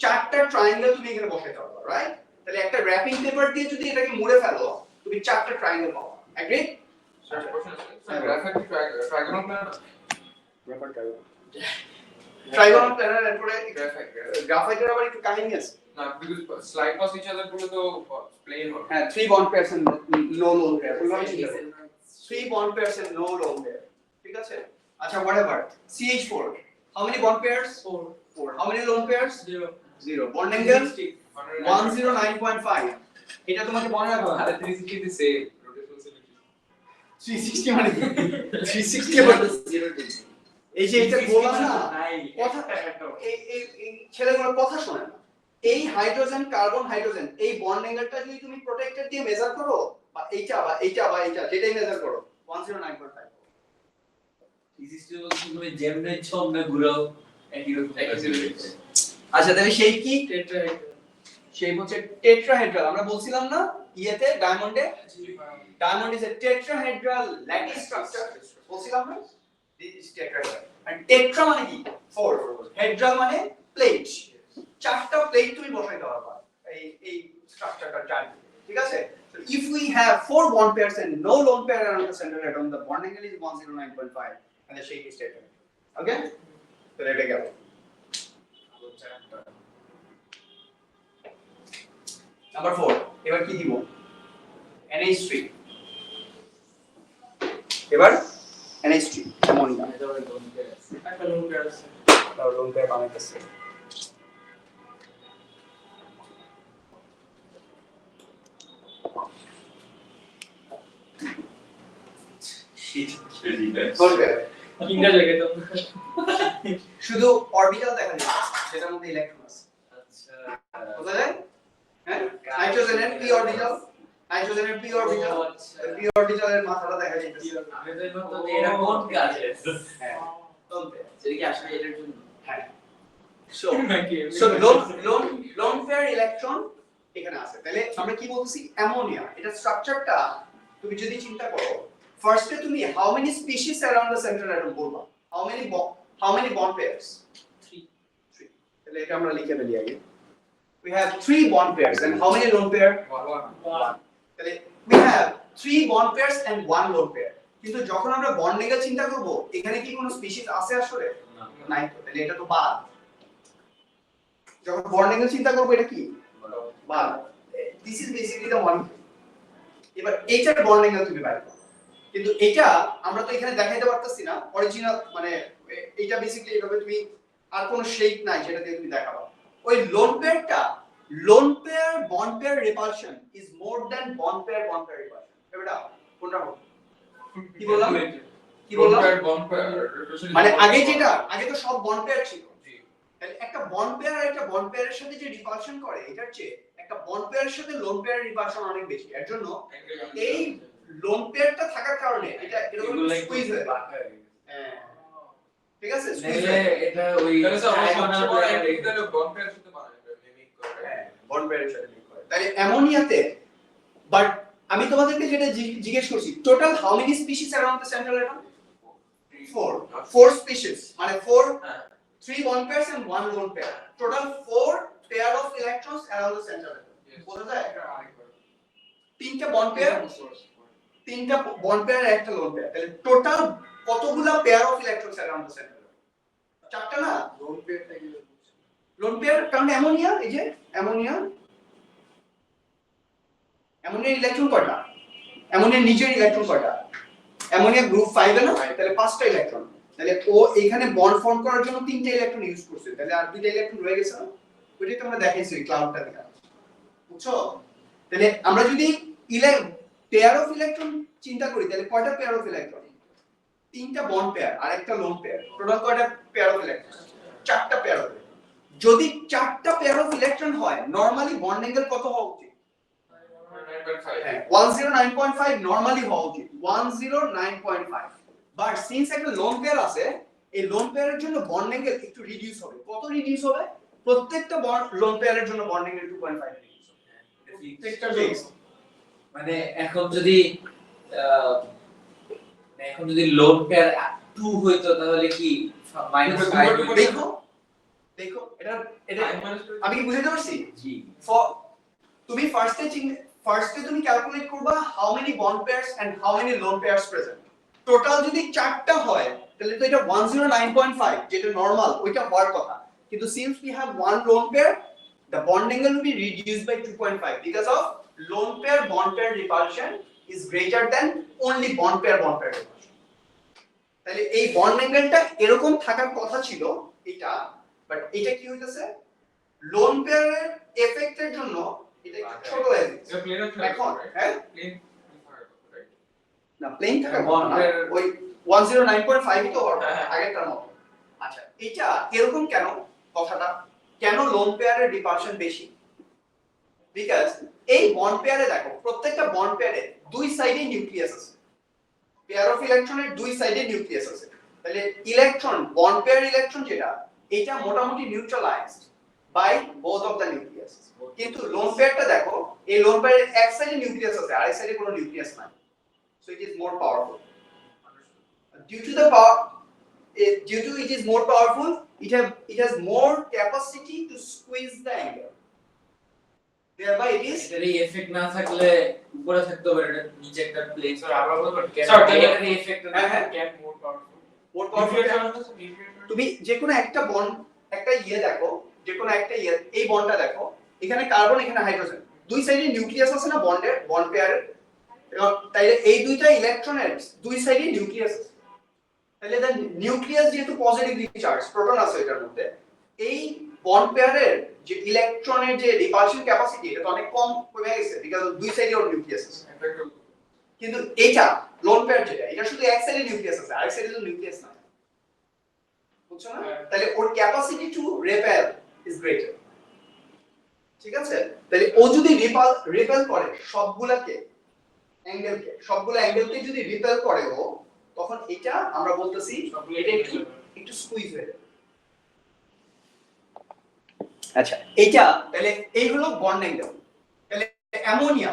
চারটা ট্রায়াঙ্গেল তুমি এখানে বসাইতে পারবে, রাইট? তাহলে একটা র‍্যাপিং পেপার দিয়ে যদি এটাকে মুড়ে ফেলো তুমি চারটা ট্রায়াঙ্গেল পাবে। এগ্রি? আচ্ছা কোশ্চেন আছে sir graphite trigonal planar trigonal planar এরপরে গ্রাফাইট গ্রাফাইটের আবার একটু কাহিনী আছে। না because slide past each other গুলো তো প্লেন হয় হ্যাঁ 3 bond pairs and no lone pair, ওইভাবে চিন্তা করো। 3 bond pairs and no lone pair, ঠিক আছে? আচ্ছা whatever, CH4 how many bond pairs? 4 how many lone pairs? 0 bond angle 109.5 এটা তোমাকে মনে রাখতে হবে। 360 দি সেম রোটেশনাল সিমেট্রি 360 মানে 360 এবার এই যে এটা বললাম না কথা, এই ছেলেগুলোর কথা শোনে না। এই হাইড্রোজেন কার্বন হাইড্রোজেন এই বন্ড অ্যাঙ্গেলটা যদি তুমি প্রোটেক্টেড দিয়ে মেজার করো বা এইটা যেটাই মেজার করো 109.5 তুমি যেমনে ছমনে ঘুরাও একই রকম। আচ্ছা তাহলে সেই কি সেই হচ্ছে টেট্রাহেড্রাল। আমরা বলছিলাম না ইয়েতে diamond is a tetrahedral lattice structure, বলছিলাম না this is tetrahedral. And tetra মানে কি 4, হেড্রাল মানে প্লেট, চারটা প্লেট তুমি বসাইতে পারবা এই স্ট্রাকচারটার চারদিকে, ঠিক আছে? So if we have 4 bond pairs and no lone pair around the center atom, the bond angle is 109.5 and the shape is tetrahedral. Okay? So let it go. Number 4 এবার কি দিব? NH3 এবার NH3 অ্যামোনিয়া এটা বলে দম পেয়ে আছে। একটা লোন পেয়ার আছে। আর লোন পেয়ার বানাইতেছে। কিংগা জায়গায় তো শুধু অরবিটাল দেখা যায় সেটার মধ্যে ইলেকট্রন আছে, আচ্ছা বুঝা যায়? হ্যাঁ হাইড্রোজেনের p অরবিটাল, হাইড্রোজেনের p অরবিটাল, p অরবিটালের মাথাটা দেখা যাইতেছে। আমি তো ভাবতাম যে এটা কোন কাজে হ্যাঁ বলতে সেটা কি আসলে এটার জন্য? হ্যাঁ সো লোন পেয়ার ইলেকট্রন এখানে আছে। তাহলে আমরা কি বলছি? অ্যামোনিয়া। এটা স্ট্রাকচারটা তুমি যদি চিন্তা করো, ফার্স্টে তুমি how many species around the central atom বলবা, হাউ মেনি বন্ড পেয়ারস? 3 তাহলে এটা আমরা লিখে ফেলি আগে। We have 3 bond pairs and how many lone pair? 1 তাহলে we have 3 bond pairs and 1 lone pair। কিন্তু যখন আমরা বন্ড অ্যাঙ্গেল চিন্তা করব এখানে কি কোনো স্পিসিস আছে আসলে? নাই তো, তাহলে এটা তো বাদ। যখন বন্ড অ্যাঙ্গেল চিন্তা করব এটা কি? বাদ। This is basically the one. এবার এইটার বন্ড অ্যাঙ্গেল তুমি বাইর করো, কিন্তু এটা আমরা তো এখানে দেখাইতে পারতেছি না অরিজিনাল, মানে এটা বেসিক্যালি এভাবে তুমি আর কোনো শেপ নাই যেটা দিয়ে তুমি দেখাবা। ওই lone pair bond pair repulsion is more than bond pair repulsion. এটা কোনটা হবে? কি বললাম? মানে আগে তো সব বন্ড পেয়ার ছিল, তাহলে একটা বন্ড পেয়ার আর একটা বন্ড পেয়ারের সাথে যে রিপালশন করে এটার চেয়ে একটা বন্ড পেয়ারের সাথে লোন পেয়ার রিপালশন অনেক বেশি। এর জন্য এই লোন পেয়ারটা থাকার কারণে এটা এরকম স্কুইজ হয়ে যায়। হ্যাঁ ঠিক আছে, স্কুইজ তাহলে এটা ওই বন্ড পেয়ারের সাথে লিঙ্ক করে। তাহলে অ্যামোনিয়াতে, বাট আমি তোমাদেরকে যেটা জিজ্ঞেস করছি, total how many species around the central atom? 4 species, মানে 3 bond pairs and 1 lone pair, total 4 pair of electrons around the central atom। বোঝা যায়? তিনটা বন্ড পেয়ার আর একটা লোন পেয়ার, তাহলে টোটাল কতগুলা pair of electrons around the central atom? চারটা না? Lone pair কারণ অ্যামোনিয়া, এই যে অ্যামোনিয়ার ইলেকট্রন কয়টা? অ্যামোনিয়ার নিচের ইলেকট্রন কয়টা? অ্যামোনিয়া গ্রুপ 5 এ না, তাহলে 5টা ইলেকট্রন। তাহলে ও এখানে বন্ড ফর্ম করার জন্য 3টা ইলেকট্রন ইউজ করছে, তাহলে আর 2টা ইলেকট্রন রয়ে গেছে না? ওইটাই তোমরা দেখাইছো এই ক্লাউডটা দেখা, বুঝছো? তাহলে আমরা যদি পেয়ার অফ ইলেকট্রন চিন্তা করি তাহলে কয়টা পেয়ার অফ ইলেকট্রন? 3টা বন্ড পেয়ার আর একটা লোন পেয়ার, টোটাল কয়টা পেয়ার অফ ইলেকট্রন? 4টা পেয়ার অফ। যদি 4টা পেয়ার অফ ইলেকট্রন হয় নরমালি বন্ড অ্যাঙ্গেল কত হওয়া উচিত? 109.5 নরমালি হওয়া উচিত, 109.5। বাট সিন্স একটা লোন পেয়ার আছে, এই লোন পেয়ারের জন্য বন্ড অ্যাঙ্গেল একটু রিডিউস হবে। কত রিডিউস হবে? প্রত্যেকটা লোন পেয়ারের জন্য বন্ড অ্যাঙ্গেল 2.5 রিডিউস হবে। প্রত্যেকটা ফিক্স। মানে এখন যদি লোন পেয়ার 2 হইতো তাহলে কি -5 দেখো এটা এটা I minus আমি কি বুঝাতে পারছি? জি তুমি ফার্স্টে তুমি ক্যালকুলেট করবা how many bond pairs and how many lone pairs present. Total যদি 4টা হয় তাহলে তো এটা 109.5 যেটা নরমাল ওইটা হওয়ার কথা, কিন্তু since we have one lone pair the bond angle will be reduced by 2.5 because of lone pair bond pair repulsion is greater than only bond pair repulsion. তাহলে এই বন্ড অ্যাঙ্গেলটা এরকম থাকার কথা ছিল এটা, বাট এটা কি হইতাছে লোন পেয়ারের এফেক্টের জন্য এটা একটু ছোট হয়ে গেছে এটা প্লেন এখন। হ্যাঁ প্লেন না প্লেন থাকার কথা Bond না, pair- ওই 109.5 ই তো হওয়ার কথা, হ্যাঁ। আগেরটার মতো। আচ্ছা এটা এরকম কেন কথাটা, কেন লোন পেয়ারের রিপালশন বেশি? বিকজ এই বন্ড পেয়ারে দেখো প্রত্যেকটা বন্ড পেয়ারে দুই সাইডে নিউক্লিয়াস আছে, পেয়ার অফ ইলেকট্রনের দুই সাইডে নিউক্লিয়াস আছে। তাহলে ইলেকট্রন বন্ড পেয়ার ইলেকট্রন যেটা এটা মোটামুটি neutralised by both of the nucleus. কিন্তু লোন পেয়ারটা দেখো এই লোন পেয়ারের এক সাইডে নিউক্লিয়াস আছে আরেক সাইডে কোনো নিউক্লিয়াস নাই, so it is more powerful. Due to the power, due to it is more powerful, it has more capacity to squeeze the angle. Thereby it is এটার এই এফেক্ট না থাকলে উপরে থাকতে পারে, এটা নিচে একটা প্লেন স্যার আবার বলবেন স্যার ক্যান এটার এই এফেক্ট না হ্যাঁ, হ্যাঁ। Can more powerful more powerful. Nuclear তুমি যে কোনো একটা বন্ড একটা দেখো, যে কোনো একটা এই বন্ডটা দেখো, এখানে কার্বন এখানে হাইড্রোজেন, দুই সাইডে নিউক্লিয়াস আছে না বন্ডের বন্ড পেয়ারের, তাইলে এই দুইটা ইলেকট্রনের দুই সাইডে নিউক্লিয়াস আছে। তাহলে দ্য নিউক্লিয়াস যেহেতু পজিটিভলি চার্জ, প্রোটন আছে এটার মধ্যে, এই বন্ড পেয়ারের যে ইলেকট্রনের যে রিপালশন ক্যাপাসিটি এটা তো অনেক কম কমে গেছে বিকজ দুই সাইডে ওর নিউক্লিয়াস আছে। কিন্তু এটা লোন পেয়ার যেটা এটা শুধু এক সাইডে নিউক্লিয়াস আছে আরেক সাইডে তো নিউক্লিয়াস না, বুঝছো না? তাহলে ওর capacity to repel is greater. ঠিক আছে, তাহলে ও যদি রিপেল করে সবগুলোকে অ্যাঙ্গেলকে যদি রিপেল করে ও, তখন এটা আমরা বলতেছি এটা একটু স্কুইজ হয়ে যাবে। আচ্ছা এইটা তাহলে এই হলো বন্ড অ্যাঙ্গেল। তাহলে ammonia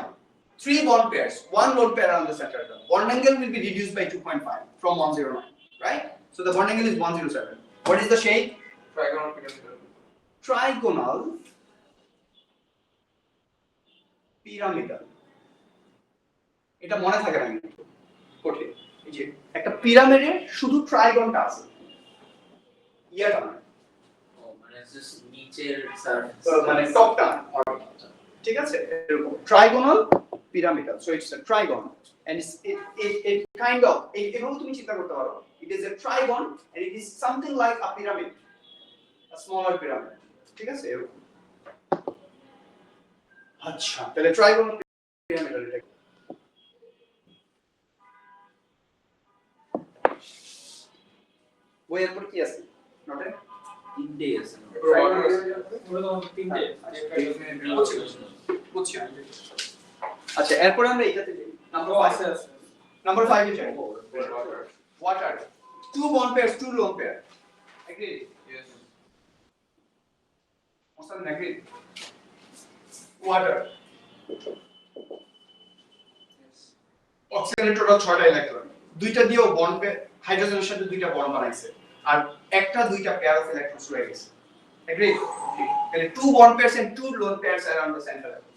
3 bond pairs, 1 lone pair around the center atom. Bond angle will be reduced by 2.5 from 109, right? So the bond angle is 107. What is the shape? trigonal pyramidal. Trigonal pyramidal. এটা মনে থাকে না কিন্তু কঠিন। এই যে একটা পিরামিডের শুধু ট্রাইগনটা আছে, ইয়াটা না, মানে জাস্ট নিচের সারফেস মানে টপটা না। ঠিক আছে, এরকম trigonal pyramidal, so it's a trigon and it kind of এভাবে তুমি চিন্তা করতে পারো, it is a trigon and it is something like a pyramid, a smaller pyramid. ঠিক আছে এরকম। আচ্ছা তাহলে ট্রাইগোনাল পিরামিডাল এটা বইয়ের পর কি আছে নোটে? তিনটে আছে বুঝছি। আচ্ছা এরপর আমরা এইটাতে যাই, নাম্বার 5 আছে নাম্বার 5 এ যাই। Water. Water 2 bond pairs 2 lone pair, agree? Yes. Mosan agree? Water অক্সিজেনের টোটাল 6টা ইলেকট্রন, দুইটা দিয়েও বন্ড পেয়ার হাইড্রোজেনের সাথে দুইটা বন্ড বানাইছে আর একটা দুইটা পেয়ার অফ ইলেকট্রনস রয়ে গেছে, agree? তাহলে 2 bond pairs and 2 lone pairs around the center atom.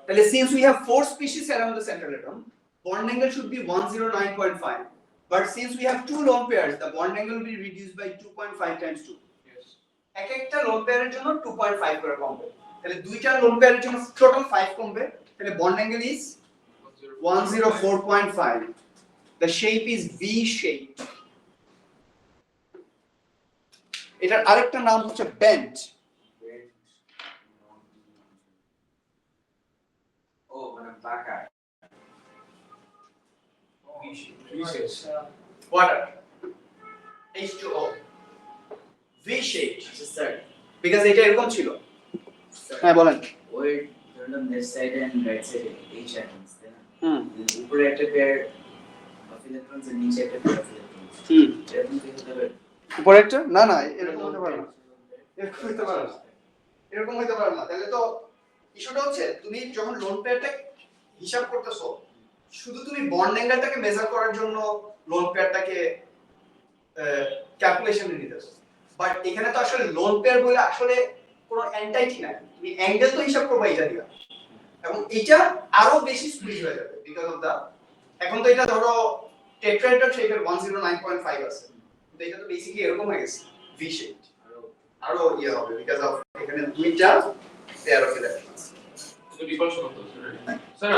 তাহলে since we have 4 species around the center atom, bond angle should be 109.5, but since we have 2 lone pairs the bond angle will be reduced by 2.5 times 2. Yes. এক একটা loan পেয়ারের জন্য 2.5 করে কমবে, তাহলে দুইটা loan পেয়ারের জন্য টোটাল 5 কমবে, তাহলে bond angle is 104.5. The shape is V shape. এটার আরেকটা নাম হচ্ছে bent. ও মানে বাঁকা Water H2O V shape, sir because এটা এরকম ছিল। হ্যাঁ বলেন। ওই ধরুন লেফট সাইড এন্ড রাইট সাইডে এইচ অ্যাটমস তাই না, হুম উপরে একটা পেয়ার অফ ইলেকট্রনস এর নিচে একটা পেয়ার অফ ইলেকট্রনস, হুম এরকম কি হতে পারে? উপরে একটা না না এরকম হতে পারে না, এরকম হতে পারে না, এরকম হতে পারে না। তাহলে তো ইস্যুটা হচ্ছে তুমি যখন লোন পেয়ারটা হিসাব করতেছো শুধু তুমি বন্ড অ্যাঙ্গেলটাকে মেজার করার জন্য লোন পেয়ারটাকে ক্যালকুলেশনে নিতেছো, বাট এখানে তো আসলে লোন পেয়ার বলে আসলে কোনো এন্টাইটি নাই, তুমি অ্যাঙ্গেল তো হিসাব করবা এটা দিয়া, এবং এটা আরো বেশি স্কুইজ হয়ে যাবে বিকজ অফ দা, এখন তো এটা ধরো টেট্রাহেড্রাল শেপের 109.5 আছে, কিন্তু এটা তো বেসিক্যালি এরকম হয়ে গেছে ভি শেপ, আরো ইয়ে হবে বিকজ অফ এখানে দুইটা পেয়ার অফ ইলেকট্রন। তো রিপালশন হতো স্যার,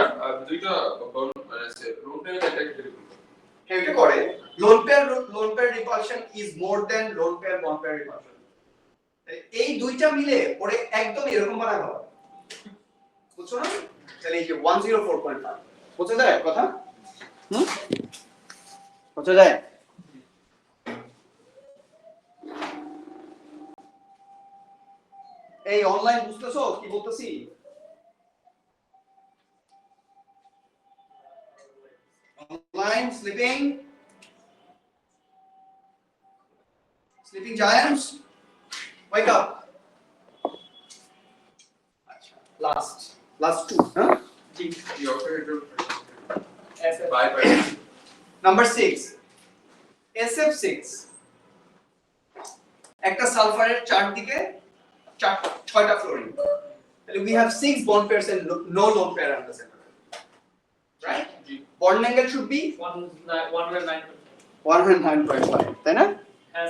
দুইটা মানে লোন পেয়ার একটা ক্যাটাগরি এটা করে lone pair repulsion is more than lone pair bond pair repulsion, এই দুইটা মিলে পরে একদম এরকম বানায় হবে, বুঝছো না? তাহলে এই যে 104.5 বুঝতে যায় কথা? বুঝতে যায়? এই অনলাইন বুঝতেছো কি বলতেছি? Online sleeping giants, wake up. Last two, huh? Bye bye Number 6, SF6, একটা সালফারের চারদিকে ছয়টা ফ্লোরিন, তাহলে we have 6 bond pairs and no lone pair on the center, right? Bond angle should be 109.5, তাই না? হ্যাঁ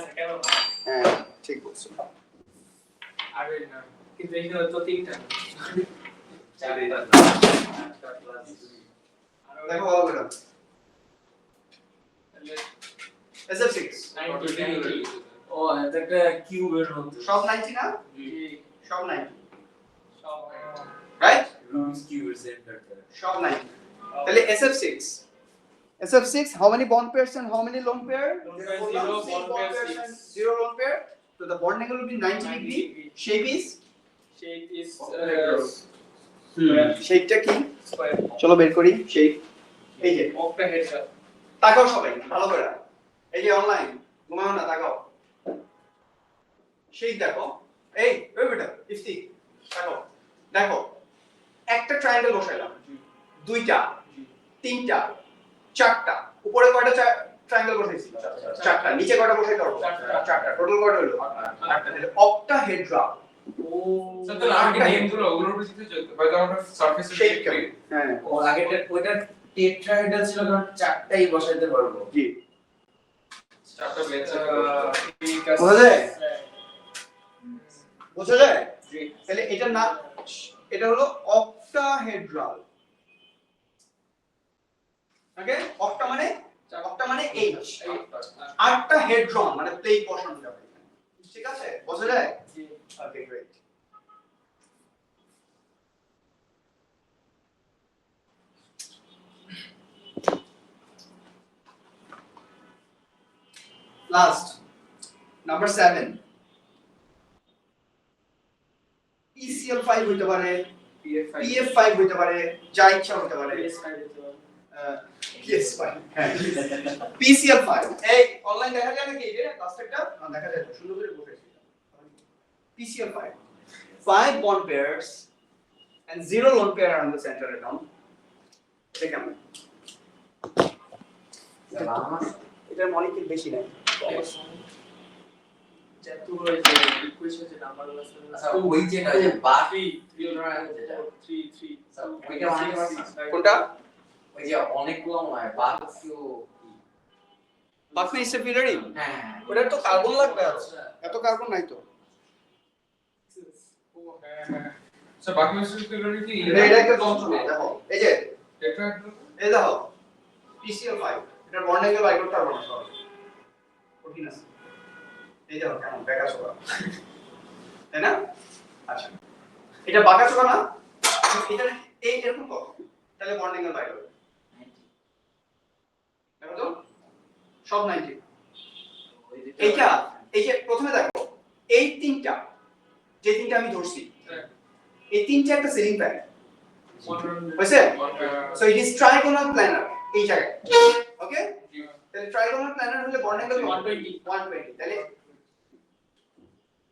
ঠিক বলছো। কিন্তু এখানে তো তিনটা দেখো ভালো করে SF6 ও এটা একটা কিউবের মতো সব 90 না? জি সব 90, সব রাইট? রুবিক্স কিউবের সেন্টার সব 90, তাহলে SF6 how many bond pairs and how many lone pair? Lone pair, zero, Six bond pair, pairs six. and zero lone pair, so the bond angle will be 90 degree, shape is shape is শেপটা কি? square চলো বের করি shape, এই যে octahedral তাকাও সবাই ভালো করে, এই যে অনলাইন ঘুমাও না, তাকাও শেপ দেখো, এই ওই বেটা ইফতি তাকাও, দেখো একটা ট্রায়াঙ্গেল বসাইলাম, দুইটা, তিনটা, চারটা, উপরে কয়টা ট্রায়াঙ্গেল বসাইছি? চারটা, নিচে কয়টা বসাইতে পারবো? চারটা, টোটাল কয়টা হলো? আটটা, তাহলে অক্টাহেড্রাল। স্যার তাহলে আগে নেমগুলো ওগুলোর উপর দিতে যেত হয়তো আমরা সারফেসে শেপ কেমন? হ্যাঁ ও আগেটা ওইটা টেট্রাহেড্রাল ছিল, কারণ চারটাই বসাইতে পারবো। জি চারটা বেঞ্চ বোঝা যায়? বোঝা যায়? তাহলে এটা না, এটা হলো অক্টাহেড্রাল, ওকে? অক্টা মানে 8, আটটা হেড্রন মানে প্লেট বসানো যাবে, ঠিক আছে? বোঝা যায়? জি okay great. Last number 7, PCl5 হইতে পারে, PF5 হইতে পারে, যা ইচ্ছা হতে পারে, PS5 হ্যাঁ PCl5, এই অনলাইন দেখা যায় নাকি এই লাস্টেরটা? না দেখা যায়, সুন্দর করে বসেছি। PCl5, 5 bond pairs and 0 lone pair around the center atom, এটা কেমন? এটার মলিকিউল বেশি নাই, যতগুলো যে ইকুয়েশন যে নাম্বারগুলো আছে আচ্ছা ওই যে না যে বাকি 3 যেটা 3 ওইটা অনেক আছে। কোনটা? ওই যে অনেকগুলো নয় বাকিও বাকি স্টেফিলারি, হ্যাঁ ওটা তো কার্বন লাগবে, আর এত কার্বন নাই তো। স্যার বাকি মিস্টার কি এটা একটা যন্ত্রণা, দেখো এই যে টেট্রাহেড্রাল এই দেখো PCl5, এটা বন্ড অ্যাঙ্গেল বাই করতে পারবো না, সহজে কঠিন আছে, এই দেখো কেমন বেকা চোখা, তাই না? আচ্ছা এটা বাঁকা চোখা না, এটা এই এরকম কর, তাহলে বন্ড অ্যাঙ্গেল বাই হবে, দেখো তো সব 90। এইটা এই যে প্রথমে দেখো এই তিনটা, যে তিনটা আমি ধরছি, এই তিনটা একটা সিলিং ফ্যান হইছে, so it is trigonal planar এই জায়গায়, ওকে? তাহলে ট্রাইগোনাল প্ল্যানার হলে বন্ড অ্যাঙ্গেল 120, তাহলে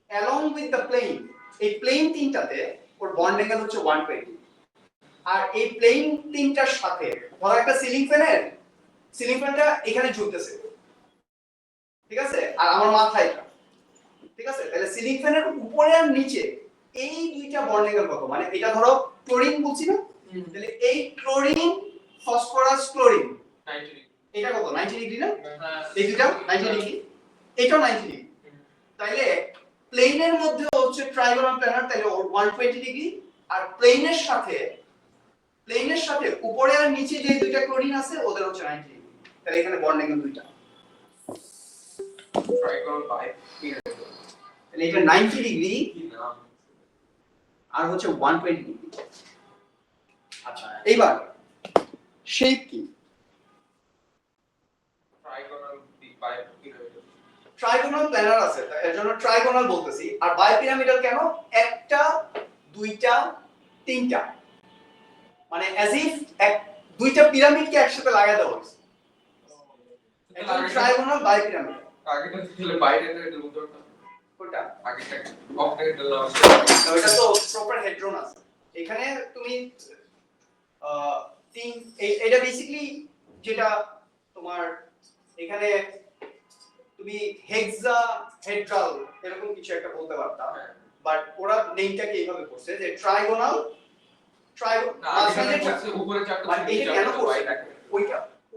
along with the plane, এই প্লেন তিনটাতে ওর বন্ড অ্যাঙ্গেল হচ্ছে 120, আর এই প্লেন তিনটার সাথে ধরো একটা সিলিং ফ্যানটা এখানে ঝুলতেছে, ঠিক আছে? আর আমার মাথা এটা, ঠিক আছে? তাহলে সিলিং ফ্যানের উপরে আর নিচে এই দুইটা বন্ড অ্যাঙ্গেল কত? মানে এটা ধরো ক্লোরিন বলছি না, তাহলে এই ক্লোরিন ফসফরাস ক্লোরিন 90 ডিগ্রি। এটা কত? 90 ডিগ্রি না? এই দুইটা 90 ডিগ্রি, এটাও 90 ডিগ্রি। তাইলে প্লেনের মধ্যে হচ্ছে ট্রাইগোনাল প্ল্যানার, তাহলে 120 ডিগ্রি। আর প্লেনের সাথে উপরে আর নিচে যে দুইটা ক্লোরিন আছে ওদের হচ্ছে 90 ডিগ্রি। তাহলে এখানে বন্ড অ্যাঙ্গেল দুইটা, ট্রাইগোনাল পাইপ তাহলে এটা 90 ডিগ্রি কি নাম? আর হচ্ছে 120 ডিগ্রি। আচ্ছা, এইবার শেপ কি? ট্রাইগোনাল পাইপ কি হবে? ট্রাইগোনাল প্ল্যানার আছে, তাই এর জন্য ট্রাইগোনাল বলতেছি। আর বাইপিরামিডাল কেন? একটা, দুইটা, তিনটা, মানে অ্যাজ ইফ দুইটা পিরামিডকে একসাথে লাগায় দেওয়া হয়েছে। এটা ট্রাইগোনাল বাইপিরামিড। আগেটা ছিল বাইরে এটা বলতে পারতাম। কোনটা? আগেটা অক্টাহেড্রাল না ওটা তো প্রপার হেড্রন আছে। এখানে তুমি এটা বেসিক্যালি যেটা তোমার এখানে তুমি হেক্সা হেড্রাল এরকম কিছু একটা বলতে পারতা, বাট ওরা নেমটাকে এইভাবে করছে যে ট্রাইগোনাল না আগেটা হচ্ছে উপরে চারটা মানে নিচে এটা কেন চারটা করছে? বাইরে রাখে।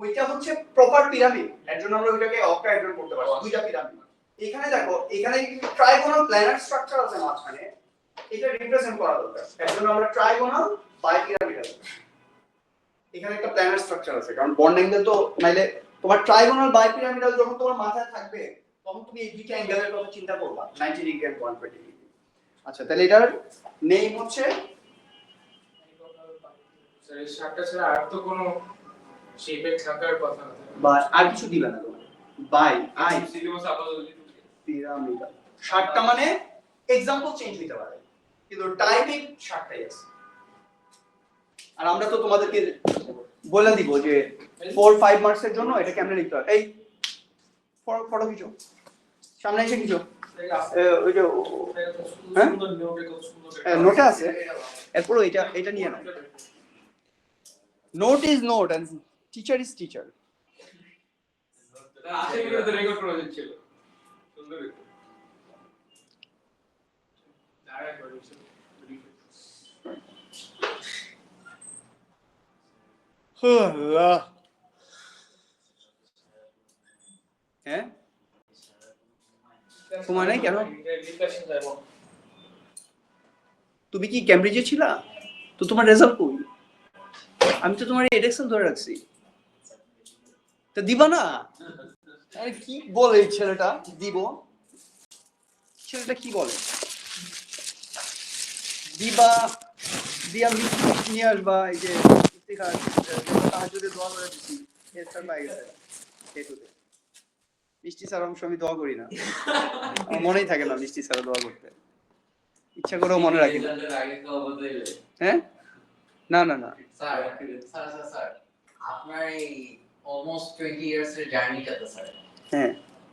ওইটা হচ্ছে প্রপার পিরামিড, এর জন্য আমরা ওইটাকে অক্টাহেড্রন করতে পারছি, আচ্ছা। দুইটা পিরামিড। এখানে দেখো, এখানে ট্রাইগোনাল প্ল্যানার স্ট্রাকচার আছে মাঝখানে, এটা রিপ্রেজেন্ট করা দরকার, এর জন্য আমরা ট্রাইগোনাল বাইপিরামিডাল। এখানে একটা প্ল্যানার স্ট্রাকচার আছে, কারণ বন্ড অ্যাঙ্গেল তো নাইলে তোমার ট্রাইগোনাল বাইপিরামিডাল যখন তোমার মাথায় থাকবে তখন তুমি এই দুইটা অ্যাঙ্গেলের কথা চিন্তা করবা, 90 ডিগ্রি আর 120 ডিগ্রি। আচ্ছা, তাহলে এটার নেম হচ্ছে স্যার এই শার্টটা ছাড়া আর তো কোনো শেপে থাকার কথা না। বা আর কিছু দিবে না তোমার, বাই আই সিলেবাস আপাতত পিরামিডাল। শার্টটা মানে এক্সাম্পল চেঞ্জ হতে পারে, কিন্তু টাইপিং শার্টটাই আছে। আর আমরা তো তোমাদেরকে বলে দিব যে 4-5 মার্কসের জন্য এটা কেমনে লিখতে হয়। এই ফটো কিছু সামনে এসে কিছু ওই যে হ্যাঁ নোটে আছে, এরপর এটা নিয়ে নাও। Note is note and teacher is teacher. আছে ভিডিও তো রেকর্ড করা যাচ্ছিল সুন্দর। দাঁড়ায় করেছে হ্যাঁ তোমার নাই কেন? ডিসকাশন যাব। তুমি কি ক্যামব্রিজে ছিলা? তো তোমার রেজাল্ট কই? আমি তো তোমার এডেক্সন ধরে রাখছি, তো দিবা না? আরে কি বলে এই ছেলেটা, দিব? ছেলেটা কি বলে দিবা? দিয়া মিষ্টি নিয়ে আসবা, এই যে ইফতিখার তাহাজ্জুদে দোয়া করে দিছি, এরটা পাই গেছে এটুতে। মিষ্টি ছাড়া অংশ আমি দোয়া করি না, আমার মনেই থাকে না মিষ্টি ছাড়া দোয়া করতে, ইচ্ছা করেও মনে রাখি না। হ্যাঁ না না না স্যার আপনার এই অলমোস্ট 20 ইয়ার্স এর জার্নিটাতে স্যার হ্যাঁ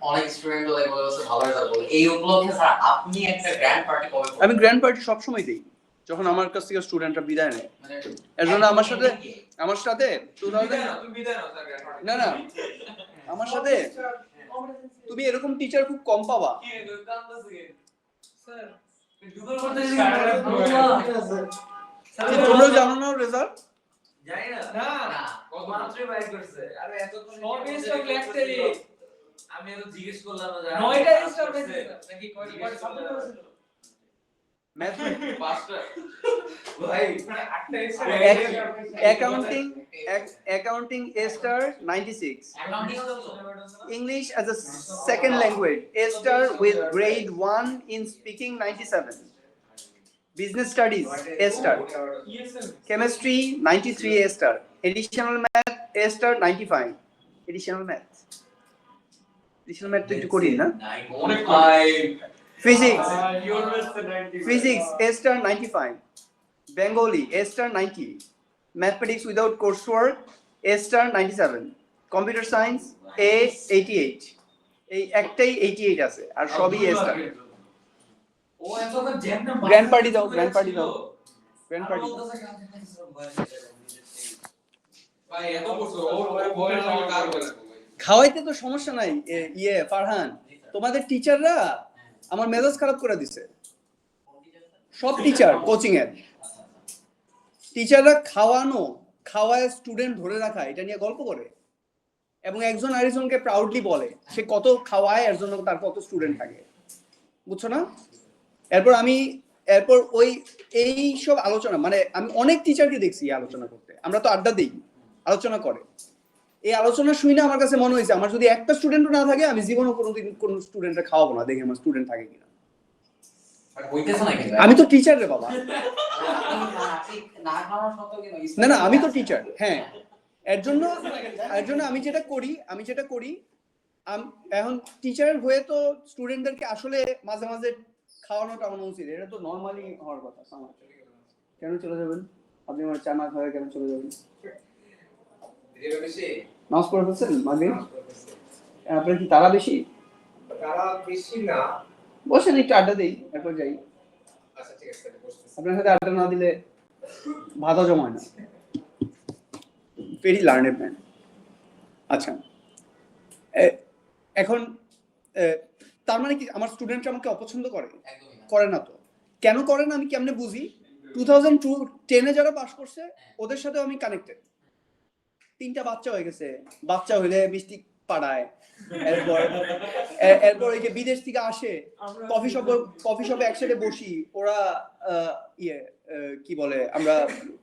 অনেক স্টুডেন্ট বলে ভালো রেজাল্ট বলে, এই উপলক্ষে স্যার আপনি একটা গ্র্যান্ড পার্টি কবে করবেন? আমি গ্র্যান্ড পার্টি সবসময় দিই যখন আমার কাছ থেকে স্টুডেন্টরা বিদায় নেয়। মানে এর জন্য আমার সাথে 2000 তুমি বিদায় নাও স্যার না না আমার সাথে তুমি এরকম টিচার খুব কম পাবা। কি রে কান্দছে স্যার গুগল করতে তোমরা জানো না রেজাল্ট? জানি না না না কত মাত্রই বাইর করছে আরে এতক্ষণ শর্ট স্টক লেখতেলি আমি তো জিজ্ঞেস করলাম না 9টা স্টক হয়েছে নাকি কয়টা সাবজেক্ট হয়েছিল? ম্যাথ, পাঁচটা ভাই মানে 8টা stock accounting A star 96, accounting English as a second language A star with grade 1 in speaking 97, business studies A star, chemistry 93 A star, additional math A star 95, additional math তো একটু করি না। অনেক Physics your best 90 Physics A star 95, Bengali A star 90, Mathematics without coursework A star 97, Computer Science A 88, এই একটাই 88 আছে আর সবই A star। ও এতক্ষণ জ্যাম না গ্র্যান্ড পার্টি দাও, গ্র্যান্ড পার্টি দাও, গ্র্যান্ড পার্টি দাও। ভাই এত করছো ও বলে না কার বলে খাওয়াইতে তো সমস্যা নাই। ফারহান, তোমাদের টিচাররা আমার মেজাজ খারাপ করে দিছে সব টিচার কোচিং এর টিচাররা খাওয়ায় স্টুডেন্ট ধরে রাখা এটা নিয়ে গল্প করে এবং একজন আরেকজনকে প্রাউডলি বলে সে কত খাওয়ায় এর জন্য তার কত স্টুডেন্ট থাকে, বুঝছো না? এরপর ওই এই সব আলোচনা, মানে আমি অনেক টিচারকে দেখছি আলোচনা করতে, আমরা তো আড্ডা দিই, আলোচনা করে। এই আলোচনা শুনে আমার কাছে মনে হয়েছে আমার যদি একটা স্টুডেন্টও না থাকে আমি জীবনে কোনোদিন কোনো স্টুডেন্টকে খাওয়াবো না, দেখি আমার স্টুডেন্ট থাকে কিনা। আমি তো টিচার রে বাবা। না আমি তো টিচার। হ্যাঁ, এর জন্য আমি যেটা করি এখন টিচার হয়ে তো স্টুডেন্টদেরকে আসলে মাঝে মাঝে খাওয়ানোটা আমার উচিত, এটা তো নর্মালি হওয়ার কথা। কেন চলে যাবেন আপনি? আমার চা না খাওয়ায় কেন চলে যাবেন? নামাজ পড়ে ফেলছেন মাগরিব? আপনার কি তারা বেশি? তারা বেশি না। বসেন একটু আড্ডা দেই, এরপর যাই। আচ্ছা ঠিক আছে, বসতেছি। আপনার সাথে আড্ডা না দিলে ভাতও জমায় না। Very learned man. আচ্ছা, এখন তার মানে কি আমার স্টুডেন্টরা আমাকে অপছন্দ করে না? তো কেন করে না আমি কেমনে বুঝি? 2010-এ যারা পাস করছে ওদের সাথে আমি কানেক্টেড। 3টা বাচ্চা হয়ে গেছে, বাচ্চা হইলে মিষ্টি পাড়ায়, এরপর এই যে বিদেশ থেকে আসে, কফি শপে একসাথে বসি, ওরা কি বলে, আমরা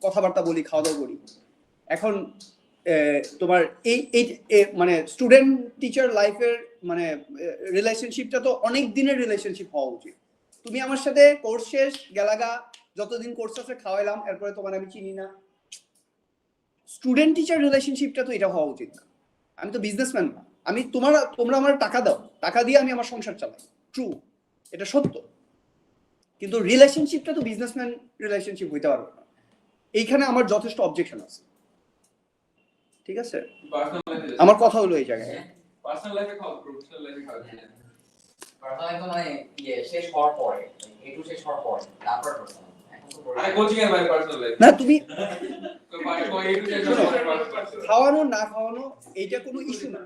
কথাবার্তা বলি, খাওয়া দাওয়া করি। এখন তোমার এই মানে স্টুডেন্ট টিচার লাইফের মানে রিলেশনশিপটা তো অনেক দিনের রিলেশনশিপ হওয়া উচিত। তুমি আমার সাথে কোর্স শেষ গেলাগা, যতদিন কোর্স আছে খাওয়াইলাম, এরপরে তোমার আমি চিনি না। স্টুডেন্ট টিচার রিলেশনশিপটা তো এটা হওয়া উচিত না। আমি তো বিজনেসম্যান না, তোমরা আমার টাকা দাও, টাকা দিয়ে আমি আমার সংসার চালাই, ট্রু, এটা সত্য। কিন্তু রিলেশনশিপটা তো বিজনেসম্যান রিলেশনশিপ হইতে পারবে না। এইখানে আমার যথেষ্ট অবজেকশন আছে, ঠিক আছে? আমার কথা হলো এই জায়গায়। পার্সোনাল লাইফে খাও, প্রফেশনাল লাইফে খাও। পার্সোনাল লাইফে মানে শেষ হওয়ার পরে, একটু শেষ হওয়ার পরে তারপর পার্সোনাল। আরে কোচিং এর বাইরে পার্সোনাল লাইফ না তুমি তো বাইরে কই একটু শেষ হওয়ার পরে পার্সোনাল। খাওয়ানো না খাওয়ানো এইটা কোনো ইস্যু না।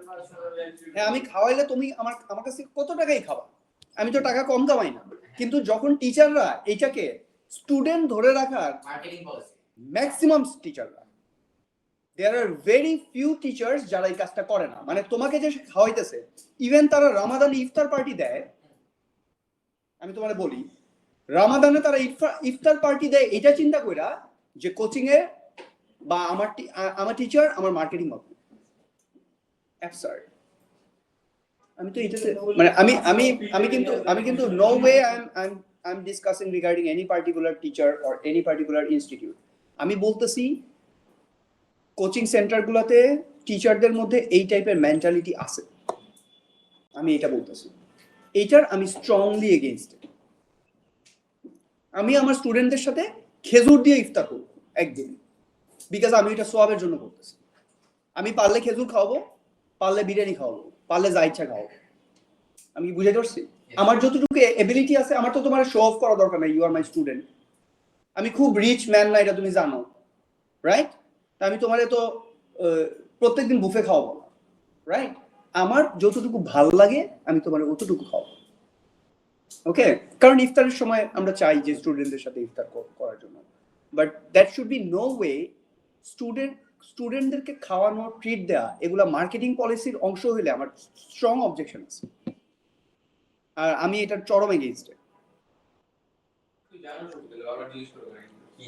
হ্যাঁ, আমি খাওয়াইলে তুমি আমার কাছে কত টাকাই খাওয়া, আমি তো টাকা কম কামাই না। কিন্তু যখন টিচাররা এইটাকে স্টুডেন্ট ধরে রাখার মার্কেটিং পলিসি, ম্যাক্সিমাম টিচাররা, there are very few teachers যারা এই কাজটা করে না। মানে তোমাকে যে খাওয়াইতেছে, ইভেন তারা রামাদান ইফতার পার্টি দেয়। আমি তোমারে বলি, রামাদানে তারা ইফতার পার্টি দেয় এটা চিন্তা কইরা যে কোচিং এ বা আমার টিচার আমার মার্কেটিং হবে। অ্যাবসার্ড। আমি তো এটাতে মানে আমি কিন্তু no way I am discussing regarding any particular teacher or any particular institute. আমি বলতেছি কোচিং সেন্টারগুলোতে টিচারদের মধ্যে এই টাইপের মেন্টালিটি আছে, আমি এটা বলতেছি। এইটার আমি স্ট্রংলি এগেইনস্ট। আমি আমার স্টুডেন্টদের সাথে খেজুর দিয়ে ইফতার করবো একদিন, বিকজ আমি এটা সোয়াবের জন্য করতেছি। আমি পারলে খেজুর খাওয়াবো, পারলে বিরিয়ানি খাওয়াবো, পারলে যা ইচ্ছা খাওয়াবো। আমি বুঝে পারছি আমার যতটুকু এবিলিটি আছে। আমার তো তোমার শো অফ করা দরকার নাই, ইউ আর মাই স্টুডেন্ট। আমি খুব রিচ ম্যান না, এটা তুমি জানো, রাইট? আমি তোমারে তো প্রত্যেকদিন বুফে খাওয়াবো, রাইট? আমার যতটুকু ভাল লাগে আমি তোমার অতটুকু খাওয়াবো, ওকে? কারণ ইফতারের সময় আমরা চাই যে স্টুডেন্টদের সাথে ইফতার করার জন্য, but that should be no way স্টুডেন্টদেরকে খাওয়ানো, ট্রিট দেওয়া, এগুলা মার্কেটিং পলিসির অংশ হইলে আমার স্ট্রং অবজেকশন আছে, আর আমি এটার চরম এগেইনস্টে। তুই জানো সত্যি আবার জিজ্ঞেস করব কি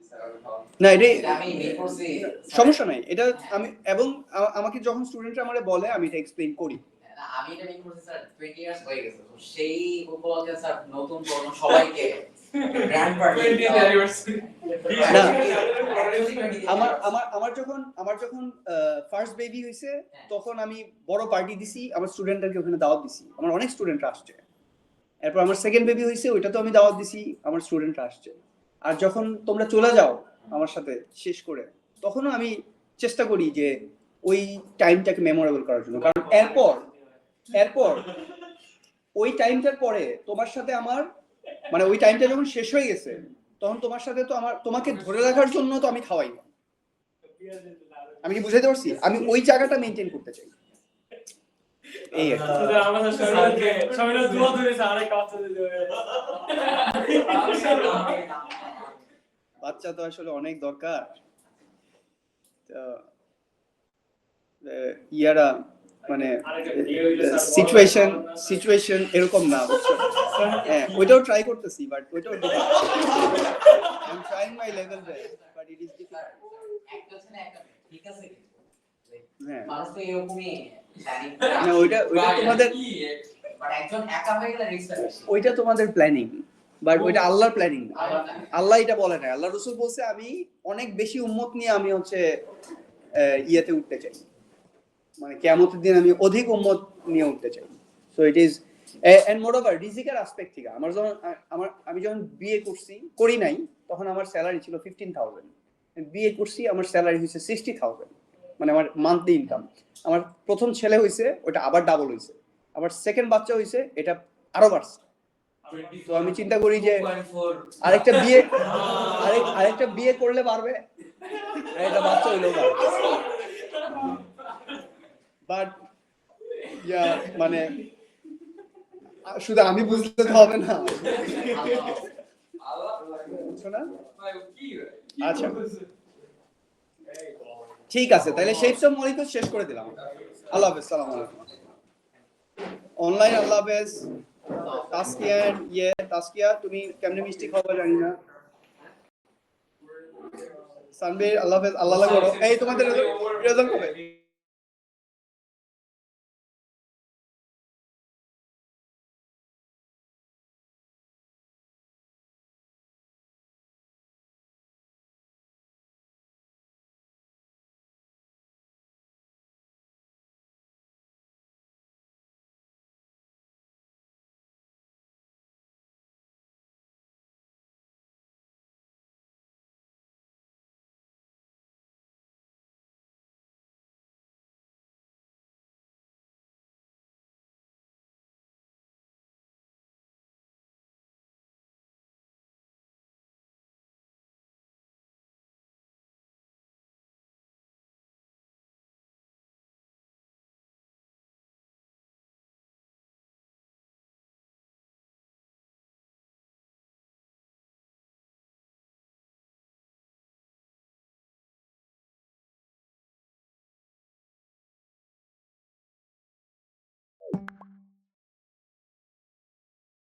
স্যার আমি খাওয়া না এটা আমি করছি সমস্যা নাই, এটা আমি এবং আমাকে যখন স্টুডেন্টরা আমারে বলে আমি এটা এক্সপ্লেইন করি। আমি এটা মেক করছি স্যার 20 ইয়ার্স হয়ে গেছে, তো সেই উপলক্ষে স্যার নতুন প্রজন্ম সবাইকে গ্র্যান্ড পার্টি 20th অ্যানিভার্সারি না, আমার যখন ফার্স্ট বেবি হয়েছে তখন আমি বড় পার্টি দিছি, আমার স্টুডেন্টদেরকে ওখানে দাওয়াত দিছি, আমার অনেক স্টুডেন্টরা আসছে। এরপর আমার সেকেন্ড বেবি হয়েছে, ওইটা তো আমি দাওয়াত দিছি, আমার স্টুডেন্টরা আসছে। আর যখন তোমরা চলে যাও আমার সাথে শেষ করে, তখনও আমি চেষ্টা করি যে ওই টাইমটাকে মেমোরেবল করার জন্য। কারণ এরপর ওই টাইমটার পরে তোমার সাথে আমার মানে ওই টাইমটা যখন শেষ হয়ে গেছে তখন তোমার সাথে তো তোমাকে ধরে রাখার জন্য তো আমি খাওয়াই না। আমি কি বুঝাইতে পারছি? আমি ওই জায়গাটা মেনটেন করতে চাই। এই আর কি। তোদের আমার সাথে সবাই দুয়া ধরেছে আরেক বাচ্চা দিতে হবে বাচ্চা তো আসলে অনেক দরকার। তো, ইয়ারা মানে সিচুয়েশন এরকম না, বুঝছো? হ্যাঁ, ওইটাও ট্রাই করতেছি, বাট ওইটাও I am trying my level best, but it is difficult. একটা ছেলে একটা মেয়ে, ঠিক আছে কিন্তু হ্যাঁ, মানুষ তো এরকমই প্ল্যানিং না ওইটা তোমাদের, বাট একজন একা হয়ে গেলে রিস্কটা বেশি। ওইটা তোমাদের প্ল্যানিং, বাট ওইটা আল্লাহর প্ল্যানিং না। আল্লাহর planning। আল্লাহ এটা বলে না, আল্লাহ রাসূল বলছে আমি অনেক বেশি উম্মত নিয়ে আমি হচ্ছে ইয়েতে উঠতে চাই, মানে কিয়ামতের দিন আমি অধিক উম্মত নিয়ে উঠতে চাই। So it is and moreover রিজিকের অ্যাসপেক্ট থেকে আমি যখন বিয়ে করি নাই তখন আমার স্যালারি ছিল 15,000, বিয়ে করছি আমার স্যালারি হয়েছে 60,000, মানে আমার মান্থলি ইনকাম। আমার প্রথম ছেলে হয়েছে, ওটা আবার ডাবল হয়েছে, আবার সেকেন্ড বাচ্চা হয়েছে, এটা আরো বাড়ছে। তো আমি চিন্তা করি যে আরেকটা বিয়ে করলে পারবে, একটা বাচ্চা হইলেও পারবে। বাট মানে শুধু আমি বুঝলে তো হবে না, বুঝছো না? আচ্ছা ঠিক আছে, তাহলে শেপস অফ মলিকুল শেষ করে দিলাম। আল্লাহ হাফেজ, সালাম আলাইকুম। অনলাইন আল্লাহ হাফেজ। তাসকিয়া তুমি কেমনে মিষ্টি খাওয়া জানি না। সানবীর আল্লাহ হাফেজ, আল্লাহ করো। এই তোমাদের রেজাল্ট কবে?